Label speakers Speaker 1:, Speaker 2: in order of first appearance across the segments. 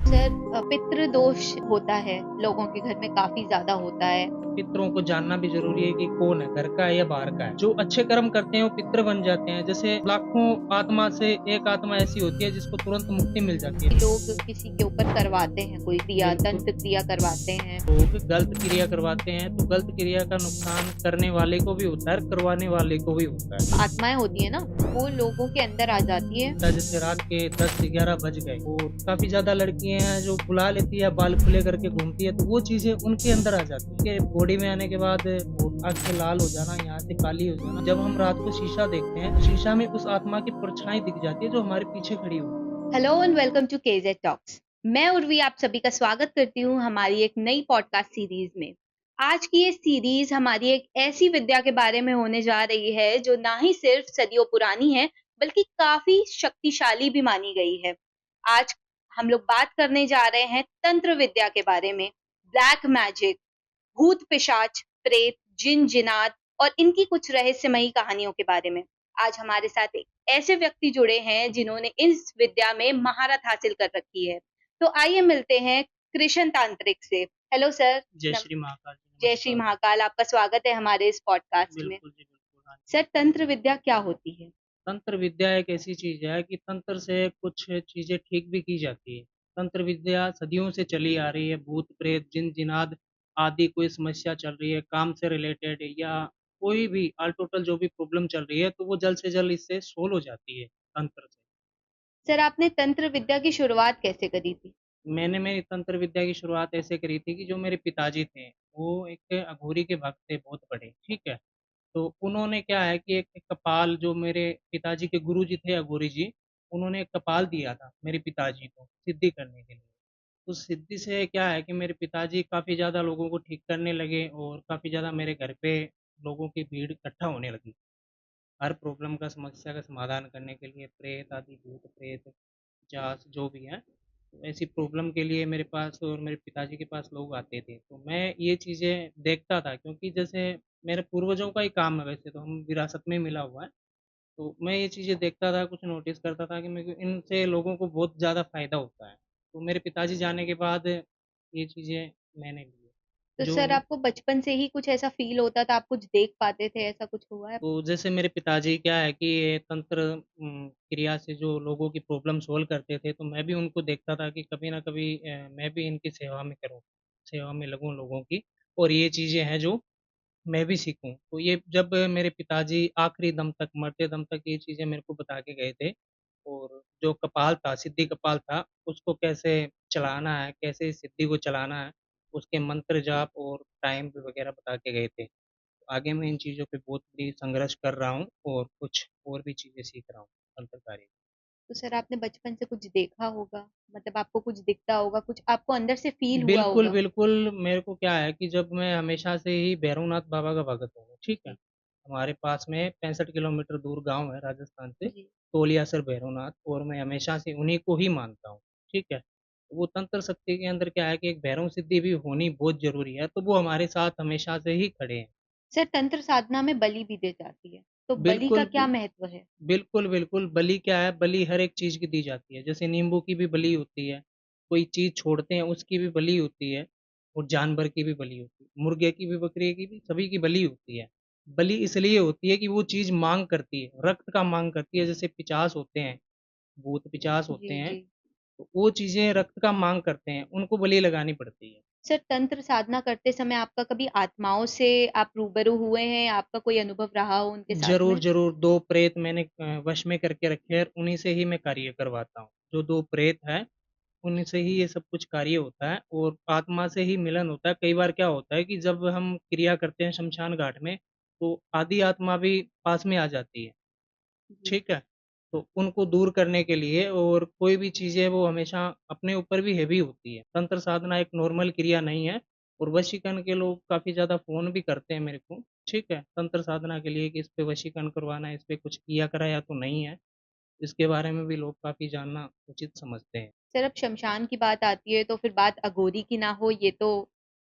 Speaker 1: Sir पितृदोष होता है, लोगों के घर में काफ़ी ज़्यादा होता है।
Speaker 2: पितरों को जानना भी ज़रूरी है कि कौन है, घर का है या बाहर का है। जो अच्छे कर्म करते हैं वो पितर बन जाते हैं। जैसे लाखों आत्मा से एक आत्मा ऐसी होती है जिसको तुरंत मुक्ति मिल जाती है।
Speaker 1: लोग किसी के ऊपर करवाते हैं कोई क्रिया,
Speaker 2: बिल्कुल,
Speaker 1: तंत्र क्रिया करवाते हैं।
Speaker 2: लोग गलत क्रिया करवाते हैं तो गलत क्रिया का नुकसान करने वाले को भी होता है और करवाने वाले को भी होता है।
Speaker 1: आत्माएँ होती हैं ना, वो लोगों के अंदर आ जाती है।
Speaker 2: जैसे रात के 10-11 बज गए और काफ़ी ज़्यादा लड़कियाँ हैं जो बुला लेती है, बाल खुले करके घूमती है, तो वो चीज़ें उनके अंदर आ जाती है। उनके बॉडी में आने के बाद आँखें लाल हो जाना, यहाँ से काली हो जाना। जब हम रात को शीशा देखते हैं, तो शीशा में उस आत्मा की परछाई दिख जाती है जो हमारे पीछे खड़ी हो।
Speaker 1: Hello and welcome to KZ talks. मैं उर्वी आप सभी का स्वागत करती हूँ हमारी एक नई पॉडकास्ट सीरीज में। आज की ये सीरीज हमारी एक ऐसी विद्या के बारे में होने जा रही है जो ना ही सिर्फ सदियों पुरानी है बल्कि काफी शक्तिशाली भी मानी गई है। आज हम लोग बात करने जा रहे हैं तंत्र विद्या के बारे में। ब्लैक मैजिक, भूत पिशाच, प्रेत, जिन जिनात और इनकी कुछ रहस्यमयी कहानियों के बारे में। आज हमारे साथ एक ऐसे व्यक्ति जुड़े हैं जिन्होंने इस विद्या में महारत हासिल कर रखी है। तो आइए मिलते हैं कृष्ण तांत्रिक से। Hello sir.
Speaker 2: जय श्री महाकाल जी,
Speaker 1: जय श्री
Speaker 2: नमस्कार।
Speaker 1: महाकाल, आपका स्वागत है हमारे इस पॉडकास्ट में।
Speaker 2: बिल्कुल जी, बिल्कुल। हाँ जी।
Speaker 1: सर तंत्र विद्या क्या होती है?
Speaker 2: तंत्र विद्या एक ऐसी चीज़ है कि तंत्र से कुछ चीज़ें ठीक भी की जाती है। तंत्र विद्या सदियों से चली आ रही है, भूत-प्रेत, जिन-जिनात आदि कोई समस्या चल रही है, काम से रिलेटेड या कोई भी ऑल टोटल जो भी प्रॉब्लम चल रही है, तो वो जल्द से जल्द इससे सॉल्व हो जाती है तंत्र से।
Speaker 1: सर आपने तंत्र विद्या की शुरुआत कैसे करी थी?
Speaker 2: मैंने मेरी तंत्र विद्या की शुरुआत ऐसे करी थी कि जो मेरे पिताजी थे, वो एक अघोरी के भक्त थे बहुत बड़े, ठीक है? तो उन्होंने क्या है कि एक कपाल जो मेरे पिताजी के गुरुजी थे अघोरी जी, उन्होंने एक कपाल दिया था मेरे पिताजी को सिद्धि करने के लिए। उस सिद्धि से क्या है कि मेरे पिताजी काफ़ी ज़्यादा लोगों को ठीक करने लगे और काफ़ी ज़्यादा मेरे घर पे लोगों की भीड़ इकट्ठा होने लगी। हर प्रॉब्लम का समस्या का समाधान करने के लिए प्रेत आदि भूत-प्रेत, पिशाच जो भी हैं, तो ऐसी प्रॉब्लम के लिए मेरे पास और मेरे पिताजी के पास लोग आते थे। तो मैं ये चीज़ें देखता था क्योंकि जैसे मेरे पूर्वजों का ही काम है वैसे तो हम विरासत में मिला हुआ है। तो मैं ये चीज़ें देखता था, कुछ नोटिस करता था कि मेरे को इनसे लोगों को बहुत ज़्यादा फ़ायदा होता है। तो मेरे पिताजी जाने के बाद ये चीज़ें मैंने ली।
Speaker 1: तो
Speaker 2: जो
Speaker 1: सर आपको बचपन से ही कुछ ऐसा फील होता था, आप कुछ देख पाते थे, ऐसा कुछ हुआ है?
Speaker 2: तो जैसे मेरे पिताजी क्या है कि ये तंत्र क्रिया से जो लोगों की प्रॉब्लम सॉल्व करते थे, तो मैं भी उनको देखता था कि कभी न कभी मैं भी इनकी सेवा में करूँ, सेवा में लगूँ लोगों की और ये चीज़ें हैं जो मैं भी सीखूँ। तो ये जब मेरे पिताजी आखिरी दम तक, मरते दम तक ये चीज़ें मेरे को बता के गए थे और जो कपाल था, सिद्धि कपाल था, उसको कैसे चलाना है, कैसे इस सिद्धि को चलाना है, उसके मंत्र जाप और टाइम भी वगैरह बता के गए थे। आगे मैं इन चीज़ों पे बहुत भी संघर्ष कर रहा हूँ और कुछ और भी चीज़ें सीख रहा हूँ तंत्रकारी।
Speaker 1: तो सर आपने बचपन से कुछ देखा होगा, मतलब आपको कुछ दिखता होगा, कुछ आपको अंदर से फील हुआ
Speaker 2: बिल्कुल,
Speaker 1: होगा।
Speaker 2: बिल्कुल, मेरे को क्या है कि जब मैं हमेशा से ही भैरवनाथ बाबा का भगत हूँ, ठीक है?
Speaker 1: जी।
Speaker 2: हमारे पास में 65 किलोमीटर दूर गाँव है राजस्थान से,
Speaker 1: जी।
Speaker 2: तोलियासर भैरवनाथ और मैं हमेशा से उन्हीं को ही मानता हूँ, ठीक है? वो तंत्र शक्ति के अंदर क्या है कि एक भैरव सिद्धि भी होनी बहुत ज़रूरी है, तो वो हमारे साथ हमेशा से ही खड़े हैं।
Speaker 1: सर तंत्र साधना में बलि भी दी जाती है, तो बलि का
Speaker 2: बिल्कुल,
Speaker 1: क्या महत्व है?
Speaker 2: बिल्कुल, बिल्कुल, बलि क्या है, बलि हर एक चीज़ की दी जाती है। जैसे नींबू की भी बलि होती है, कोई चीज़ छोड़ते हैं उसकी भी बलि होती है और जानवर की भी बलि होती है। मुर्गे की भी, बकरी की भी, सभी की बलि होती है। बलि इसलिए होती है कि वो चीज़ माँग करती है, रक्त का माँग करती है। जैसे पिशाच होते हैं, भूत-पिशाच होते
Speaker 1: जी,
Speaker 2: हैं,
Speaker 1: जी।
Speaker 2: तो वो चीज़ें रक्त का माँग करते हैं, उनको बलि लगानी पड़ती है।
Speaker 1: सर तंत्र साधना करते समय आपका कभी आत्माओं से आप रूबरू हुए हैं? आपका कोई अनुभव रहा हो उनके साथ
Speaker 2: ज़रूर,
Speaker 1: में?
Speaker 2: ज़रूर, 2 प्रेत मैंने वश में करके रखे हैं और उन्हीं से ही मैं कार्य करवाता हूँ। जो 2 प्रेत हैं उन्हीं से ही ये सब कुछ कार्य होता है और आत्मा से ही मिलन होता है। कई बार क्या होता है कि जब हम क्रिया करते हैं शमशान घाट में, तो आधी आत्मा भी पास में आ जाती है,
Speaker 1: जी।
Speaker 2: ठीक है? तो उनको दूर करने के लिए और कोई भी चीज़ है वो हमेशा अपने ऊपर भी हेवी होती है। तंत्र साधना एक नॉर्मल क्रिया नहीं है और वशीकरण के लोग काफ़ी ज़्यादा फ़ोन भी करते हैं मेरे को, ठीक है? तंत्र साधना के लिए कि इस पे वशीकरण करवाना है, इस पे कुछ किया करा या तो नहीं है। इसके बारे में भी लोग काफ़ी जानना उचित समझते हैं।
Speaker 1: सर अब शमशान की बात आती है तो फिर बात अघोरी की ना हो ये तो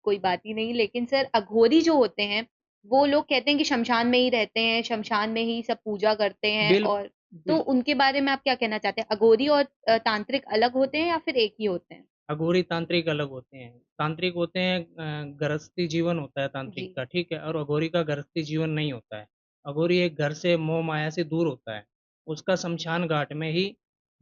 Speaker 1: कोई बात ही नहीं, लेकिन सर अघोरी जो होते हैं वो लोग कहते हैं कि शमशान में ही रहते हैं, शमशान में ही सब पूजा करते हैं।
Speaker 2: बिल
Speaker 1: और तो
Speaker 2: बिल
Speaker 1: उनके बारे में आप क्या कहना चाहते हैं? अघोरी और तांत्रिक अलग होते हैं या फिर एक ही होते हैं?
Speaker 2: अघोरी तांत्रिक अलग होते हैं। तांत्रिक होते हैं गृहस्थी जीवन होता है
Speaker 1: जी।
Speaker 2: तांत्रिक का, ठीक है? और अघोरी का गृहस्थी जीवन नहीं होता है। अघोरी एक घर से मोह माया से दूर होता है। उसका शमशान घाट में ही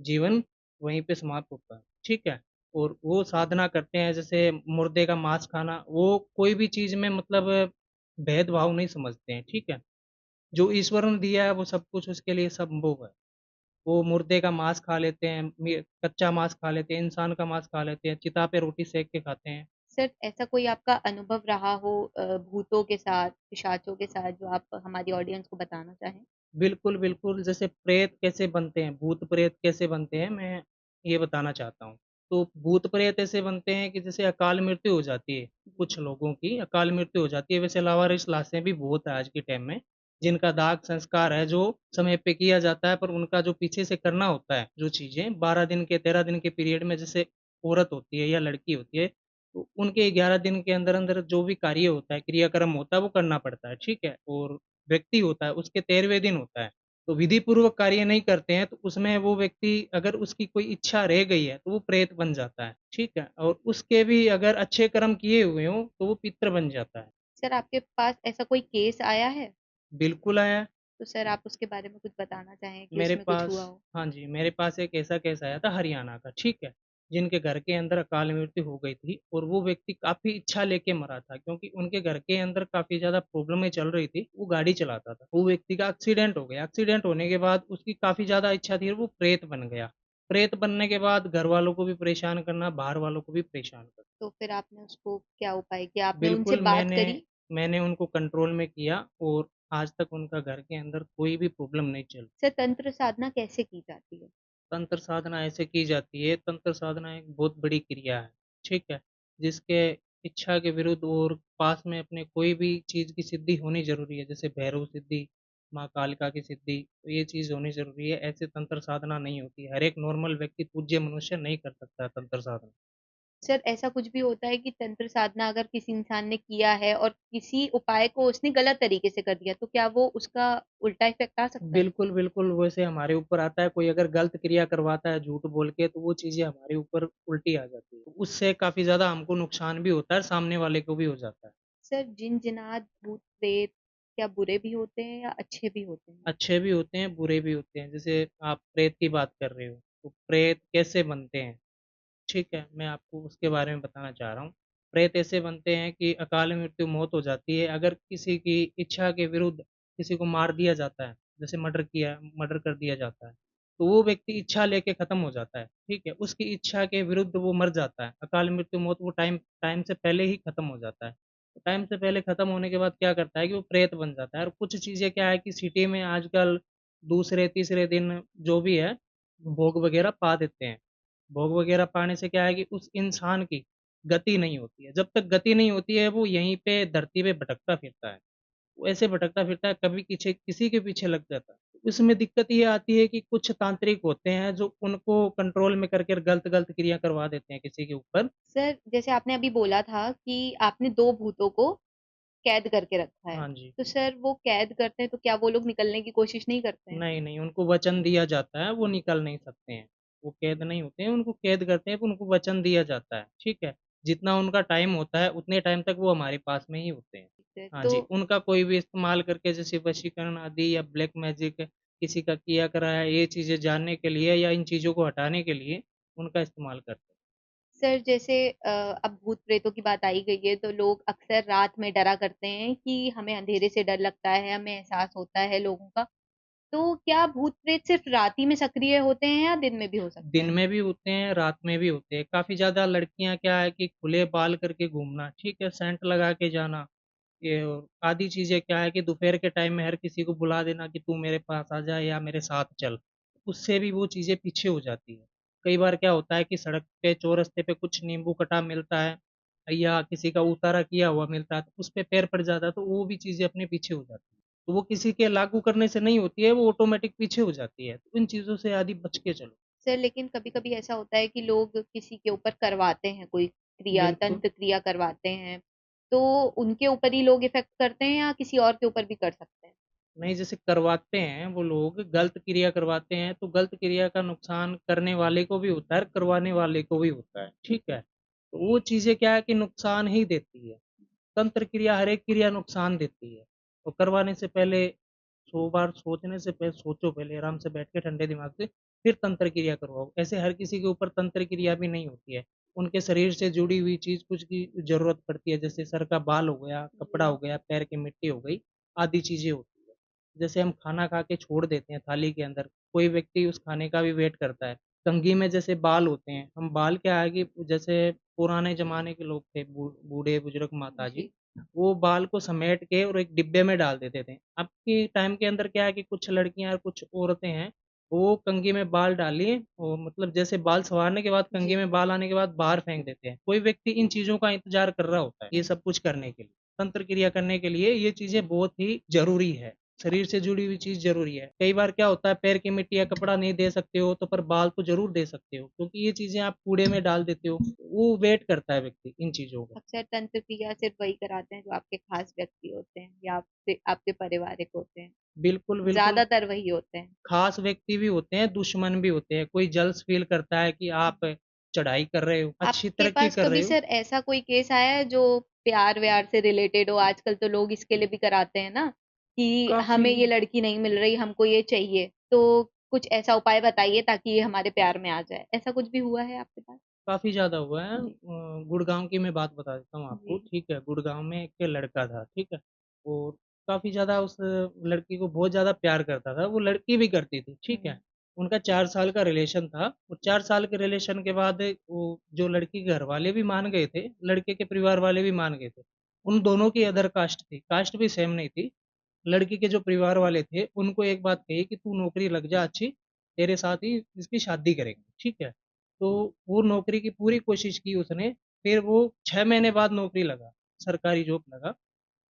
Speaker 2: जीवन वहीं पे समाप्त होता है, ठीक है? और वो साधना करते हैं जैसे मुर्दे का मांस खाना, वो कोई भी चीज़ में मतलब भेदभाव नहीं समझते हैं, ठीक है? जो ईश्वर ने दिया है वो सब कुछ उसके लिए संभव है। वो मुर्दे का मांस खा लेते हैं, कच्चा मांस खा लेते हैं, इंसान का मांस खा लेते हैं, चिता पे रोटी सेक के खाते हैं।
Speaker 1: सर ऐसा कोई आपका अनुभव रहा हो भूतों के साथ, पिशाचों के साथ, जो आप हमारी ऑडियंस को बताना चाहें?
Speaker 2: बिल्कुल, बिल्कुल, जैसे प्रेत कैसे बनते हैं, भूत-प्रेत कैसे बनते हैं, मैं ये बताना चाहता हूँ। तो भूत-प्रेत ऐसे बनते हैं कि जैसे अकाल मृत्यु हो जाती है, कुछ लोगों की अकाल मृत्यु हो जाती है, वैसे लावारिस लाशें भी बहुत है आज के टाइम में, जिनका दाह संस्कार है, जो समय पे किया जाता है, पर उनका जो पीछे से करना होता है, जो चीज़ें 12 दिन के, 13 दिन के पीरियड में जैसे औरत होती है या लड़की होती है, तो उनके 11 दिन के अंदर-अंदर जो भी कार्य होता है, क्रियाक्रम होता है, वो करना पड़ता है, ठीक है? और व्यक्ति होता है, उसके 13वें दिन होता है। तो विधि-पूर्वक कार्य नहीं करते हैं, तो उसमें वो व्यक्ति अगर उसकी कोई इच्छा रह गई है, तो वो प्रेत बन जाता है, ठीक है? और उसके भी अगर अच्छे कर्म किए हुए हों, तो वो पितृ बन जाता है।
Speaker 1: सर आपके पास ऐसा कोई केस आया है?
Speaker 2: बिल्कुल आया है।
Speaker 1: तो सर आप उसके बारे में कुछ बताना चाहें कि
Speaker 2: मेरे
Speaker 1: उसमें कुछ
Speaker 2: पास
Speaker 1: हुआ हो?
Speaker 2: हाँ जी, मेरे पास एक ऐसा केस आया था हरियाणा का, ठीक है? जिनके घर के अंदर अकाल मृत्यु हो गई थी और वो व्यक्ति काफ़ी इच्छा लेके मरा था क्योंकि उनके घर के अंदर काफ़ी ज़्यादा प्रॉब्लमें चल रही थी, वो गाड़ी चलाता था। वो व्यक्ति का एक्सीडेंट हो गया, एक्सीडेंट होने के बाद उसकी काफ़ी ज़्यादा इच्छा थी और वो प्रेत बन गया। प्रेत बनने के बाद घरवालों को भी परेशान करना, बाहर वालों को भी परेशान करना।
Speaker 1: तो फिर आपने उसको क्या उपाय किया? आपने उनसे
Speaker 2: बिल्कुल,
Speaker 1: बात
Speaker 2: मैंने
Speaker 1: करी?
Speaker 2: मैंने उनको कंट्रोल में किया और आज तक उनका घर के अंदर कोई भी प्रॉब्लम नहीं चल।
Speaker 1: सर तंत्र साधना कैसे की जाती है?
Speaker 2: तंत्र साधना ऐसे की जाती है, तंत्र साधना एक बहुत बड़ी क्रिया है, ठीक है? जिसके इच्छा के विरुद्ध और पास में अपने कोई भी चीज़ की सिद्धि होनी ज़रूरी है, जैसे भैरव सिद्धि, माँ कालिका की सिद्धि, तो ये चीज़ होनी ज़रूरी है, ऐसे तंत्र साधना नहीं होती है। हर एक नॉर्मल व्यक्ति, पूज्य मनुष्य नहीं कर सकता है तंत्र साधना।
Speaker 1: सर ऐसा कुछ भी होता है कि तंत्र साधना अगर किसी इंसान ने किया है और किसी उपाय को उसने गलत तरीके से कर दिया, तो क्या वो उसका उल्टा इफेक्ट आ सकता है?
Speaker 2: बिल्कुल, बिल्कुल, वैसे हमारे ऊपर आता है, कोई अगर गलत क्रिया करवाता है झूठ बोल के, तो वो चीज़ें हमारे ऊपर उल्टी आ जाती है। उससे काफ़ी ज़्यादा हमको नुकसान भी होता है, सामने वाले को भी हो जाता है।
Speaker 1: सर जिन जिनात भूत प्रेत क्या बुरे भी होते हैं या अच्छे भी होते हैं?
Speaker 2: अच्छे भी होते हैं, बुरे भी होते हैं। जैसे आप प्रेत की बात कर रहे हो, तो प्रेत कैसे बनते हैं? ठीक है, मैं आपको उसके बारे में बताना चाह रहा हूँ। प्रेत ऐसे बनते हैं कि अकाल मृत्यु मौत हो जाती है, अगर किसी की इच्छा के विरुद्ध किसी को मार दिया जाता है, जैसे मर्डर कर दिया जाता है, तो वो व्यक्ति इच्छा लेके खत्म हो जाता है, ठीक है? उसकी इच्छा के विरुद्ध वो मर जाता है, अकाल मृत्यु मौत वो टाइम टाइम से पहले ही खत्म हो जाता है। तो टाइम से पहले खत्म होने के बाद क्या करता है कि वो प्रेत बन जाता है और कुछ चीज़ें क्या है कि सिटी में आजकल दूसरे, तीसरे दिन जो भी है, भोग वगैरह पा देते हैं। भोग वगैरह पाने से क्या है कि उस इंसान की गति नहीं होती है। जब तक गति नहीं होती है, वो यहीं पे धरती पे भटकता फिरता है। वो ऐसे भटकता फिरता है, कभी पीछे किसी के पीछे लग जाता है। उसमें दिक्कत ये आती है कि कुछ तांत्रिक होते हैं, जो उनको कंट्रोल में करके गलत-गलत क्रिया करवा देते हैं किसी के ऊपर।
Speaker 1: सर जैसे आपने अभी बोला था कि आपने दो भूतों को कैद करके रखा है,
Speaker 2: हाँ जी।
Speaker 1: तो सर वो कैद करते हैं तो क्या वो लोग निकलने की कोशिश नहीं करते हैं?
Speaker 2: नहीं, नहीं, उनको वचन दिया जाता है, वो निकल नहीं सकते हैं। वो कैद नहीं होते हैं, उनको कैद करते हैं, तो उनको वचन दिया जाता है, ठीक है? जितना उनका टाइम होता है, उतने टाइम तक वो हमारे पास में ही होते हैं।
Speaker 1: ठीक है,
Speaker 2: हाँ
Speaker 1: तो
Speaker 2: जी, उनका कोई भी इस्तेमाल करके जैसे वशीकरण आदि या ब्लैक मैजिक किसी का किया करा है, ये चीज़ें जानने के लिए या इन चीज़ों को हटाने के लिए उनका इस्तेमाल करते हैं।
Speaker 1: सर जैसे अब भूत प्रेतों की बात आई गई है तो लोग अक्सर रात में डरा करते हैं कि हमें अंधेरे से डर लगता है, हमें एहसास होता है लोगों का। तो क्या भूत प्रेत सिर्फ रात ही में सक्रिय होते हैं या दिन में भी हो सकते
Speaker 2: दिन
Speaker 1: हैं?
Speaker 2: में भी होते हैं, रात में भी होते हैं। काफ़ी ज़्यादा लड़कियाँ क्या है कि खुले बाल करके घूमना, ठीक है? सेंट लगा के जाना, ये आधी चीज़ें क्या है कि दोपहर के टाइम में हर किसी को बुला देना कि तू मेरे पास आ जा या मेरे साथ चल। उससे भी वो चीज़ें पीछे हो जाती हैं। कई बार क्या होता है कि सड़क पे चौरस्ते पे कुछ नींबू कटा मिलता है या किसी का उतारा किया हुआ मिलता है, तो उस पे पैर पड़ जाता है, तो वो भी चीज़ें अपने पीछे हो जाती हैं। तो वो किसी के लागू करने से नहीं होती है, वो ऑटोमैटिक पीछे हो जाती है। तो इन चीज़ों से आदि बच के चलो।
Speaker 1: सर लेकिन कभी कभी ऐसा होता है कि लोग किसी के ऊपर करवाते हैं कोई क्रिया,
Speaker 2: बिल्कुल।
Speaker 1: तंत्र क्रिया करवाते हैं, तो उनके ऊपर ही लोग इफेक्ट करते हैं या किसी और के ऊपर भी कर सकते हैं?
Speaker 2: नहीं, जैसे करवाते हैं वो लोग, गलत क्रिया करवाते हैं, तो गलत क्रिया का नुकसान करने वाले को भी होता है, करवाने वाले को भी होता है, ठीक है? तो वो चीज़ें क्या है कि नुकसान ही देती है। तंत्र क्रिया, हर एक क्रिया नुकसान देती है। तो करवाने से पहले 100 बार सोचने से पहले सोचो, पहले आराम से बैठ के ठंडे दिमाग से, फिर तंत्र क्रिया करवाओ। ऐसे हर किसी के ऊपर तंत्र क्रिया भी नहीं होती है। उनके शरीर से जुड़ी हुई चीज़ कुछ की ज़रूरत पड़ती है, जैसे सर का बाल हो गया, कपड़ा
Speaker 1: जी।
Speaker 2: हो गया, पैर की मिट्टी हो गई, आदि चीज़ें होती है। जैसे हम खाना खा के छोड़ देते हैं थाली के अंदर, कोई व्यक्ति उस खाने का भी वेट करता है। कंघी में जैसे बाल होते हैं, हम बाल क्या है कि जैसे पुराने ज़माने के लोग थे, बूढ़े-बुज़ुर्ग माताजी,
Speaker 1: जी।
Speaker 2: वो बाल को समेट के और एक डिब्बे में डाल देते थे। अब के टाइम के अंदर क्या है कि कुछ लड़कियाँ और कुछ औरतें हैं, वो कंघी में बाल डालिए और मतलब जैसे बाल संवारने के बाद कंघी
Speaker 1: जी।
Speaker 2: में बाल आने के बाद बाहर फेंक देते हैं। कोई व्यक्ति इन चीज़ों का इंतज़ार कर रहा होता है, ये सब कुछ करने के लिए। तंत्र क्रिया करने के लिए ये चीज़ें बहुत ही ज़रूरी है। शरीर से जुड़ी हुई चीज़ ज़रूरी है। कई बार क्या होता है, पैर की मिट्टी या कपड़ा नहीं दे सकते हो, तो पर बाल तो ज़रूर दे सकते हो, क्योंकि ये चीज़ें आप कूड़े में डाल देते हो, वो वेट करता है व्यक्ति इन चीज़ों का।
Speaker 1: अक्सर तंत्र क्रिया सिर्फ वही कराते हैं जो आपके खास व्यक्ति होते हैं या आपके आपके पारिवारिक होते हैं।
Speaker 2: बिल्कुल, बिल्कुल।
Speaker 1: ज्यादातर वही होते हैं।
Speaker 2: खास व्यक्ति भी होते हैं, दुश्मन भी होते हैं। कोई जल्स फ़ील करता है कि आप चढ़ाई कर रहे हो, अच्छी
Speaker 1: आपके
Speaker 2: तरक्की
Speaker 1: पास
Speaker 2: कर रहे
Speaker 1: कभी
Speaker 2: हो।
Speaker 1: सर ऐसा कोई केस आया है जो प्यार व्यार से रिलेटेड हो? आजकल तो लोग इसके लिए भी कराते हैं ना कि
Speaker 2: काफ़ी
Speaker 1: हमें ये लड़की नहीं मिल रही, हमको ये चाहिए, तो कुछ ऐसा उपाय बताइए ताकि ये हमारे प्यार में आ जाए। ऐसा कुछ भी हुआ है आपके पास?
Speaker 2: काफ़ी ज़्यादा हुआ है।
Speaker 1: जी।
Speaker 2: गुड़गाँव की मैं बात बता देता हूँ आपको,
Speaker 1: जी।
Speaker 2: ठीक है? गुड़गाँव में एक लड़का था, ठीक है? और काफ़ी ज़्यादा उस लड़की को बहुत ज़्यादा प्यार करता था, वो लड़की भी करती थी, ठीक है?
Speaker 1: हम्म।
Speaker 2: उनका 4 साल का रिलेशन था और 4 साल के रिलेशन के बाद वो जो लड़की के घरवाले भी मान गए थे, लड़के के परिवार वाले भी मान गए थे। उन दोनों की अदर कास्ट थी, कास्ट भी सेम नहीं थी। लड़की के जो परिवार वाले थे, उनको एक बात कही कि तू नौकरी लग जा अच्छी, तेरे साथ ही इसकी शादी करेंगे, ठीक है? तो वो नौकरी की पूरी कोशिश की उसने, फिर वो 6 महीने बाद नौकरी लगा, सरकारी जॉब लगा।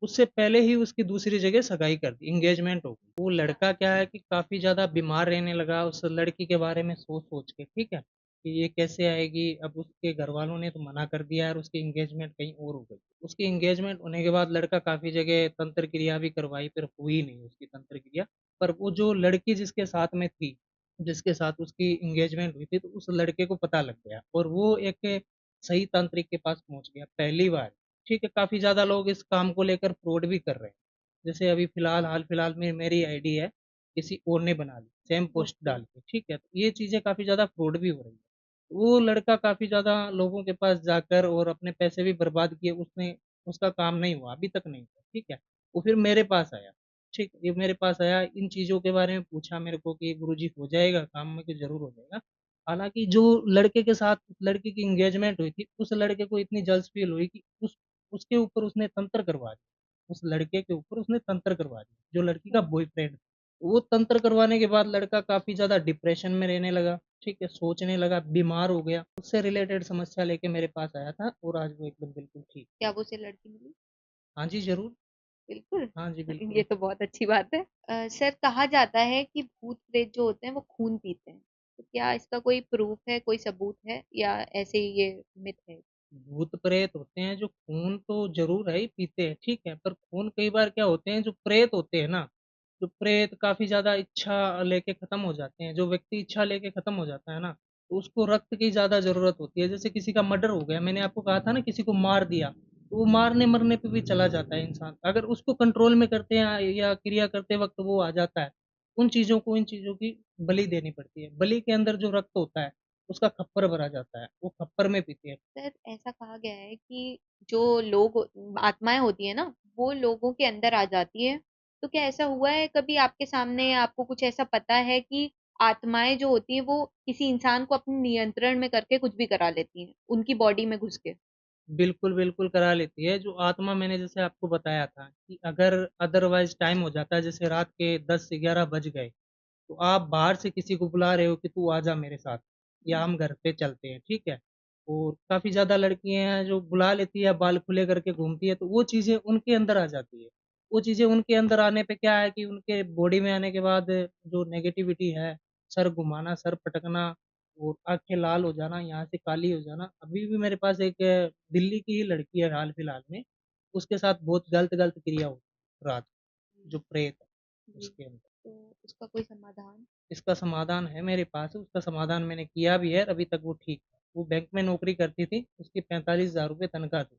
Speaker 2: उससे पहले ही उसकी दूसरी जगह सगाई कर दी, एंगेजमेंट हो गई। वो लड़का क्या है कि काफ़ी ज़्यादा बीमार रहने लगा उस लड़की के बारे में सोच-सोच के, ठीक है? कि ये कैसे आएगी, अब उसके घरवालों ने तो मना कर दिया और उसकी एंगेजमेंट कहीं और हो गई। उसकी एंगेजमेंट होने के बाद लड़का काफ़ी जगह तंत्र क्रिया भी करवाई, फिर हुई नहीं उसकी तंत्र क्रिया। पर वो जो लड़की जिसके साथ में थी, जिसके साथ उसकी एंगेजमेंट हुई थी, तो उस लड़के को पता लग गया और वो एक सही तांत्रिक के पास पहुँच गया पहली बार। ठीक है, काफ़ी ज़्यादा लोग इस काम को लेकर फ्रॉड भी कर रहे हैं। जैसे अभी फ़िलहाल हाल-फिलहाल में मेरी आईडी है, किसी और ने बना ली, सेम पोस्ट
Speaker 1: ओके।
Speaker 2: डाल के, ठीक है? तो ये चीज़ें काफ़ी ज़्यादा फ्रॉड भी हो रही है। वो लड़का काफ़ी ज़्यादा लोगों के पास जाकर और अपने पैसे भी बर्बाद किए, उसने उसका काम नहीं हुआ, अभी तक नहीं हुआ, ठीक है? वो फिर मेरे पास आया, ठीक? ये मेरे पास आया, इन चीज़ों के बारे में पूछा मेरे को कि गुरुजी हो जाएगा काम? मैं कहा ज़रूर हो जाएगा। हालाँकि जो लड़के के साथ लड़की की एंगेजमेंट हुई थी, उस लड़के को इतनी जल्द फ़ील हुई कि उसके ऊपर उसने तंत्र करवा दिया। उस लड़के के ऊपर उसने तंत्र करवा दिया, जो लड़की का बॉयफ्रेंड। वो तंत्र करवाने के बाद लड़का काफ़ी ज़्यादा डिप्रेशन में रहने लगा, ठीक है? सोचने लगा, बीमार हो गया। उससे रिलेटेड समस्या लेके मेरे पास आया था और आज वो एकदम बिल्कुल ठीक।
Speaker 1: क्या वो उसे लड़की मिली?
Speaker 2: हाँ जी, ज़रूर।
Speaker 1: बिल्कुल।
Speaker 2: हाँ जी,
Speaker 1: ये
Speaker 2: बिल्कुल।
Speaker 1: तो बहुत अच्छी बात है। सर कहा जाता है कि भूत प्रेत जो होते हैं वो खून पीते हैं, तो क्या इसका कोई प्रूफ है, कोई सबूत है या ऐसे ही ये मिथ है?
Speaker 2: भूत-प्रेत होते हैं जो खून तो ज़रूर है ही पीते हैं, ठीक है? पर खून कई बार क्या होते हैं जो प्रेत होते हैं ना, जो प्रेत काफ़ी ज़्यादा इच्छा लेके ख़त्म हो जाते हैं, जो व्यक्ति इच्छा लेके ख़त्म हो जाता है ना, तो उसको रक्त की ज़्यादा ज़रूरत होती है। जैसे किसी का मर्डर हो गया, मैंने आपको कहा था ना किसी को मार दिया, तो वो मारने-मरने पे भी चला जाता है इंसान। अगर उसको कंट्रोल में करते हैं या क्रिया करते वक़्त वो आ जाता है, इन चीज़ों की बलि देनी पड़ती है। बलि के अंदर जो रक्त होता है, उसका खप्पर भरा जाता है, वो खप्पर में पीते हैं।
Speaker 1: सर ऐसा कहा गया है कि जो आत्माएं होती है ना, वो लोगों के अंदर आ जाती है। तो क्या ऐसा हुआ है कभी आपके सामने? आपको कुछ ऐसा पता है कि आत्माएं जो होती हैं वो किसी इंसान को अपने नियंत्रण में करके कुछ भी करा लेती हैं, उनकी बॉडी में घुस के?
Speaker 2: बिल्कुल, बिल्कुल करा लेती है। जो आत्मा मैंने जैसे आपको बताया था कि अगर अदरवाइज़ टाइम हो जाता है जैसे रात के 10 से 11 बज गए, तो आप बाहर से किसी को बुला रहे हो कि तू आ जा मेरे साथ या हम घर पे चलते हैं, ठीक है? और काफ़ी ज़्यादा लड़कियाँ हैं जो बुला लेती है या बाल खुले करके घूमती है, तो वो चीज़ें उनके अंदर आ जाती है। वो चीज़ें उनके अंदर आने पे क्या है कि उनके बॉडी में आने के बाद जो नेगेटिविटी है, सर घुमाना, सर पटकना और आँखें लाल हो जाना, यहाँ से काली हो जाना। अभी भी मेरे पास एक दिल्ली की ही लड़की है हाल-फिलहाल में, उसके साथ बहुत गलत-गलत क्रिया हुई रात को, जो प्रेत है।
Speaker 1: जी।
Speaker 2: उसके अंदर।
Speaker 1: तो उसका कोई समाधान?
Speaker 2: इसका समाधान है मेरे पास, उसका समाधान मैंने किया भी है, अभी तक वो ठीक है। वो बैंक में नौकरी करती थी, उसकी 45,000 रुपए तनख्वाह थी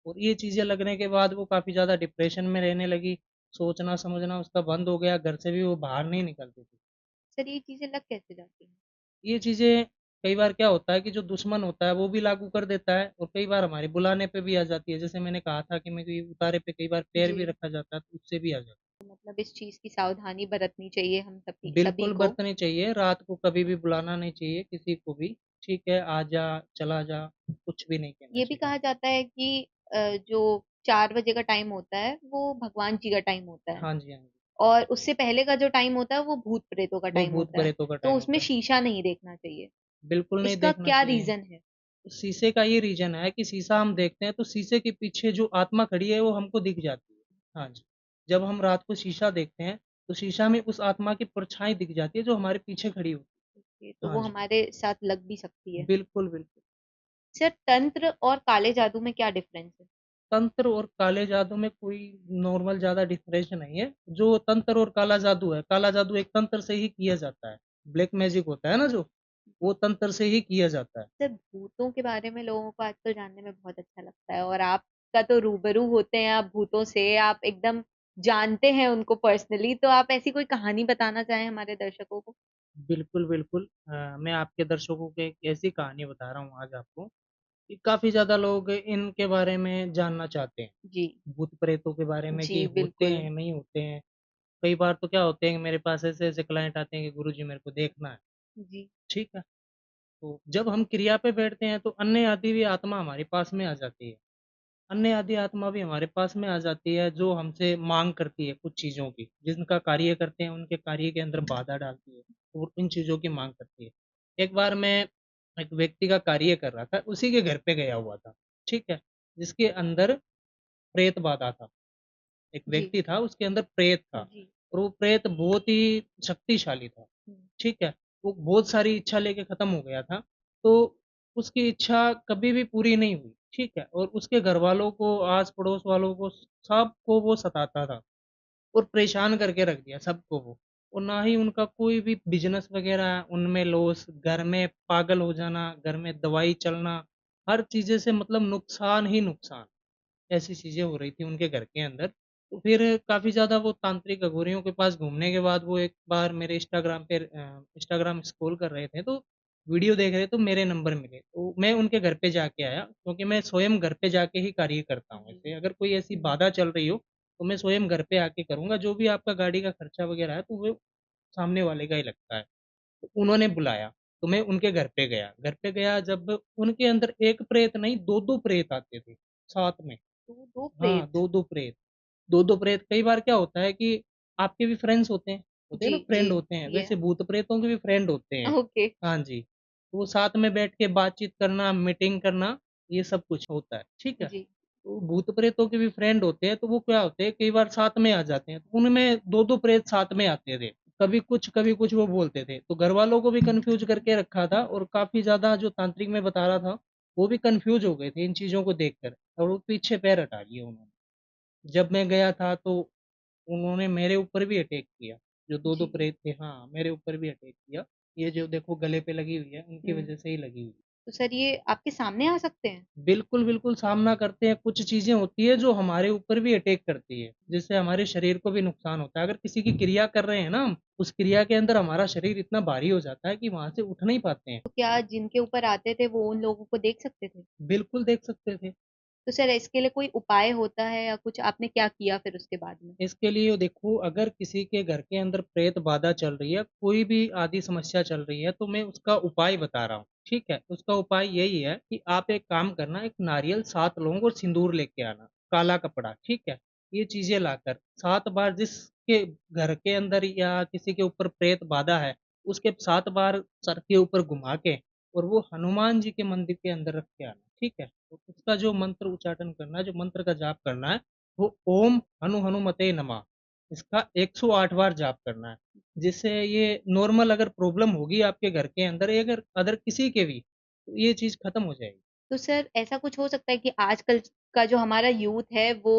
Speaker 2: और ये चीज़ें लगने के बाद वो काफ़ी ज़्यादा डिप्रेशन में रहने लगी, सोचना-समझना उसका बंद हो गया, घर से भी वो बाहर नहीं निकलती थी।
Speaker 1: सर ये चीज़ें लग कैसे जाती हैं?
Speaker 2: ये चीज़ें कई बार क्या होता है कि जो दुश्मन होता है वो भी लागू कर देता है और कई बार हमारे बुलाने पे भी आ जाती है। जैसे मैंने कहा था कि मेरे को ये उतारे पे कई बार पैर
Speaker 1: जी।
Speaker 2: भी रखा जाता है, तो उससे भी आ जाता है।
Speaker 1: तो मतलब इस चीज़ की सावधानी बरतनी चाहिए हम सभी सभी
Speaker 2: बिल्कुल
Speaker 1: को।
Speaker 2: बरतनी चाहिए, रात को कभी भी बुलाना नहीं चाहिए किसी को भी, ठीक है, आ जा, चला जा, कुछ भी नहीं कहना
Speaker 1: ये भी
Speaker 2: चाहिए।
Speaker 1: कहा जाता है कि जो 4 बजे का टाइम होता है वो भगवान जी का टाइम होता है,
Speaker 2: हाँ जी, हाँ जी।
Speaker 1: और उससे पहले का जो टाइम होता है वो भूत प्रेतों का
Speaker 2: वो
Speaker 1: टाइम होता है।
Speaker 2: भूत-प्रेतों का
Speaker 1: तो
Speaker 2: टाइम
Speaker 1: उसमें
Speaker 2: होता है।
Speaker 1: शीशा नहीं देखना चाहिए।
Speaker 2: बिल्कुल नहीं
Speaker 1: इसका
Speaker 2: देखना
Speaker 1: क्या
Speaker 2: चाहिए।
Speaker 1: रीज़न है?
Speaker 2: शीशे का ये रीज़न है कि शीशा हम देखते हैं तो शीशे के पीछे जो आत्मा खड़ी है वो हमको दिख जाती है। हाँ जी। जब हम रात को शीशा देखते हैं तो शीशा में उस आत्मा की परछाई दिख जाती है जो हमारे पीछे खड़ी होती
Speaker 1: ओके, तो
Speaker 2: है। हाँ
Speaker 1: वो
Speaker 2: जी।
Speaker 1: हमारे साथ लग भी सकती है।
Speaker 2: बिल्कुल, बिल्कुल।
Speaker 1: सर तंत्र और काले जादू में क्या डिफरेंस है?
Speaker 2: तंत्र और काले जादू में कोई नॉर्मल ज़्यादा डिफ़रेंस नहीं है। जो तंत्र और काला जादू है, काला जादू एक तंत्र से ही किया जाता है। ब्लैक मैजिक होता है ना जो, वो तंत्र से ही किया जाता है।
Speaker 1: सर भूतों के बारे में लोगों को आजकल जानने में बहुत अच्छा लगता है, और आपका तो रूबरू होते हैं आप भूतों से, आप एकदम जानते हैं उनको पर्सनली, तो आप ऐसी कोई कहानी बताना चाहें हमारे दर्शकों को?
Speaker 2: बिल्कुल, बिल्कुल। मैं आपके दर्शकों को एक ऐसी कहानी बता रहा हूँ आज आपको कि काफ़ी ज़्यादा लोग इनके बारे में जानना चाहते हैं।
Speaker 1: जी।
Speaker 2: भूत-प्रेतों के बारे में कि
Speaker 1: जी
Speaker 2: होते
Speaker 1: बिल्कुल।
Speaker 2: हैं, नहीं होते हैं। कई बार तो क्या होते हैं कि मेरे पास ऐसे-ऐसे क्लाइंट आते हैं कि गुरुजी मेरे को देखना है,
Speaker 1: जी।
Speaker 2: ठीक है? तो जब हम क्रिया पे बैठते हैं तो अन्य आदि भी आत्मा हमारे पास में आ जाती है। अन्य आदि आत्मा भी हमारे पास में आ जाती है जो हमसे माँग करती है कुछ चीज़ों की, जिनका कार्य करते हैं उनके कार्य के अंदर बाधा डालती है और इन चीज़ों की माँग करती है। एक बार मैं एक व्यक्ति का कार्य कर रहा था, उसी के घर पे गया हुआ था, ठीक है? जिसके अंदर प्रेत बाधा था। एक
Speaker 1: जी।
Speaker 2: व्यक्ति था उसके अंदर प्रेत था
Speaker 1: जी।
Speaker 2: और वो प्रेत बहुत ही शक्तिशाली था,
Speaker 1: हम्म।
Speaker 2: ठीक है? वो बहुत सारी इच्छा लेके ख़त्म हो गया था, तो उसकी इच्छा कभी भी पूरी नहीं हुई, ठीक है? और उसके घरवालों को, आस-पड़ोस वालों को, सबको वो सताता था और परेशान करके रख दिया सबको वो। और ना ही उनका कोई भी बिज़नेस वग़ैरह उनमें लॉस, घर में पागल हो जाना, घर में दवाई चलना, हर चीज़ें से मतलब नुकसान ही नुकसान। ऐसी चीज़ें हो रही थी उनके घर के अंदर। तो फिर काफ़ी ज़्यादा वो तांत्रिक अघोरियों के पास घूमने के बाद वो एक बार मेरे इंस्टाग्राम स्क्रॉल कर रहे थे तो वीडियो देख रहे तो मेरे नंबर मिले। तो मैं उनके घर पे जाके आया क्योंकि मैं स्वयं घर पे जाके ही कार्य करता हूँ
Speaker 1: जी।
Speaker 2: ऐसे। अगर कोई ऐसी बाधा चल रही हो तो मैं स्वयं घर पे आके करूँगा। जो भी आपका गाड़ी का खर्चा वग़ैरह है तो वो सामने वाले का ही लगता है। तो उन्होंने बुलाया, तो मैं उनके घर पे गया। घर पे गया जब उनके अंदर 1 प्रेत नहीं 2-2 प्रेत आते थे साथ में।
Speaker 1: तो दो
Speaker 2: हाँ,
Speaker 1: प्रेत।
Speaker 2: 2-2 प्रेत। 2-2 प्रेत कई बार क्या होता है कि आपके भी फ्रेंड्स होते हैं
Speaker 1: जी।
Speaker 2: ना
Speaker 1: जी।
Speaker 2: फ्रेंड होते हैं,
Speaker 1: ये।
Speaker 2: वैसे भूत-प्रेतों के भी फ्रेंड होते हैं।
Speaker 1: ओके।
Speaker 2: हाँ जी, तो वो साथ में बैठ के बातचीत करना, मीटिंग करना, ये सब कुछ होता है, ठीक है?
Speaker 1: जी।
Speaker 2: तो भूत-प्रेतों के भी फ्रेंड होते हैं, तो वो क्या होते हैं कई बार साथ में आ जाते हैं, तो उनमें 2-2 प्रेत साथ में आते थे। कभी कुछ वो बोलते थे, तो घरवालों को भी कन्फ्यूज़ करके रखा था और काफ़ी ज़्यादा जो तांत्रिक मैं बता रहा था, वो भी कन्फ्यूज़ हो गए थे इन चीज़ों को देखकर और वो पीछे पैर हटा लिए उन्होंने। जब मैं गया था तो उन्होंने मेरे ऊपर भी अटैक किया, जो 2-2
Speaker 1: जी।
Speaker 2: प्रेत थे हाँ, मेरे ऊपर भी अटैक किया। ये जो देखो गले पे लगी हुई है, उनकी
Speaker 1: हम्म।
Speaker 2: वज़ह से ही लगी हुई है।
Speaker 1: तो सर ये आपके सामने आ सकते हैं?
Speaker 2: बिल्कुल, बिल्कुल सामना करते हैं, कुछ चीज़ें होती हैं जो हमारे ऊपर भी अटैक करती है, जिससे हमारे शरीर को भी नुकसान होता है। अगर किसी की क्रिया कर रहे हैं ना हम, उस क्रिया के अंदर हमारा शरीर इतना भारी हो जाता है कि वहाँ से उठ नहीं पाते हैं।
Speaker 1: तो क्या जिनके ऊपर आते थे वो उन लोगों को देख सकते थे?
Speaker 2: बिल्कुल देख सकते थे।
Speaker 1: तो सर इसके लिए कोई उपाय होता है या कुछ आपने क्या किया फिर उसके बाद में?
Speaker 2: इसके लिए देखो अगर किसी के घर के अंदर प्रेत बाधा चल रही है, कोई भी आदि समस्या चल रही है, तो मैं उसका उपाय बता रहा हूँ, ठीक है? उसका उपाय यही है कि आप एक काम करना, एक नारियल 7 लौंग और सिंदूर लेके आना, काला कपड़ा, ठीक है? ये चीज़ें लाकर 7 बार जिसके घर के अंदर या किसी के ऊपर प्रेत बाधा है, उसके 7 बार सर के ऊपर घुमा के और वो हनुमान जी के मंदिर के अंदर रख के आना, ठीक है? तो उसका जो मंत्र उच्चाटन करना है, जो मंत्र का जाप करना है, वो ओम हनुमते नमः इसका 108 बार जाप करना है। जिससे ये नॉर्मल अगर प्रॉब्लम होगी आपके घर के अंदर या अगर अदर किसी के भी, तो ये चीज़ खत्म हो जाएगी।
Speaker 1: तो सर ऐसा कुछ हो सकता है कि आजकल का जो हमारा यूथ है वो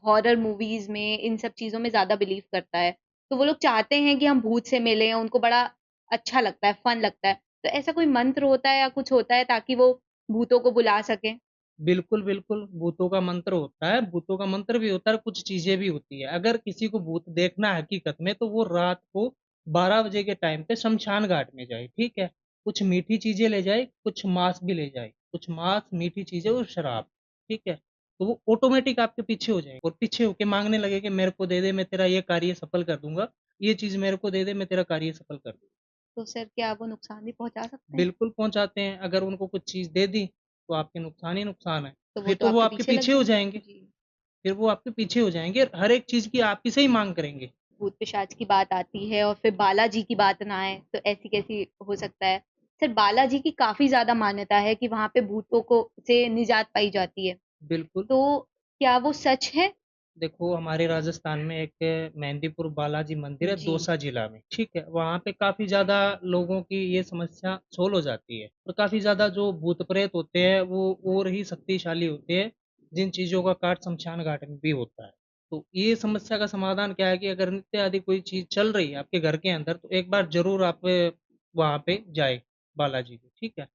Speaker 1: हॉरर मूवीज में इन सब चीजों में ज्यादा बिलीव करता है, तो वो लोग चाहते हैं कि हम भूत से मिलें, उनको बड़ा अच्छा लगता है, फन लगता है। तो ऐसा कोई मंत्र होता है या कुछ होता है ताकि वो भूतों को बुला सकें?
Speaker 2: बिल्कुल, बिल्कुल, भूतों का मंत्र होता है, भूतों का मंत्र भी होता है, कुछ चीज़ें भी होती हैं। अगर किसी को भूत देखना है हकीकत में, तो वो रात को 12 बजे के टाइम पे शमशान घाट में जाए, ठीक है? कुछ मीठी चीज़ें ले जाए, कुछ मांस भी ले जाए, कुछ मांस, मीठी चीज़ें और शराब, ठीक है? तो वो ऑटोमैटिक आपके पीछे हो जाएँगे और पीछे होके माँगने लगे कि मेरे को दे दे, मैं तेरा ये कार्य सफल कर दूँगा, ये चीज़ मेरे को दे दे, मैं तेरा कार्य सफल कर दूँगा।
Speaker 1: तो सर क्या वो नुकसान भी पहुँचा सकते हैं?
Speaker 2: बिल्कुल पहुँचाते हैं, अगर उनको कुछ चीज़ दे दी, तो आपके नुकसान ही नुकसान है।
Speaker 1: तो वो
Speaker 2: फिर
Speaker 1: तो
Speaker 2: तो वो
Speaker 1: आपके
Speaker 2: आपके
Speaker 1: पीछे लग
Speaker 2: पीछे हो
Speaker 1: जाएँगे।
Speaker 2: जाएँगे,
Speaker 1: जी।
Speaker 2: फिर वो आपके पीछे हो जाएँगे, हर एक चीज़ की आप ही से ही माँग करेंगे।
Speaker 1: भूत-पिशाच की बात आती है और फिर बालाजी की बात ना आए, तो ऐसी कैसी हो सकता है? सर बालाजी की काफ़ी ज़्यादा मान्यता है कि वहाँ पे भूतों को से निजात पाई जाती है।
Speaker 2: बिल्कुल,
Speaker 1: तो क्या वो सच है?
Speaker 2: देखो हमारे राजस्थान में एक मेहंदीपुर बालाजी मंदिर है
Speaker 1: जी।
Speaker 2: दौसा जिला में, ठीक है? वहाँ पे काफ़ी ज़्यादा लोगों की ये समस्या सॉल्व हो जाती है और काफ़ी ज़्यादा जो भूत-प्रेत होते हैं, वो और ही शक्तिशाली होते हैं, जिन चीज़ों का काट शमशान घाट में भी होता है। तो ये समस्या का समाधान क्या है कि अगर नित्य आदि कोई चीज़ चल रही है आपके घर के अंदर, तो एक बार ज़रूर आप वहाँ पे जाएँ, बालाजी के, ठीक है?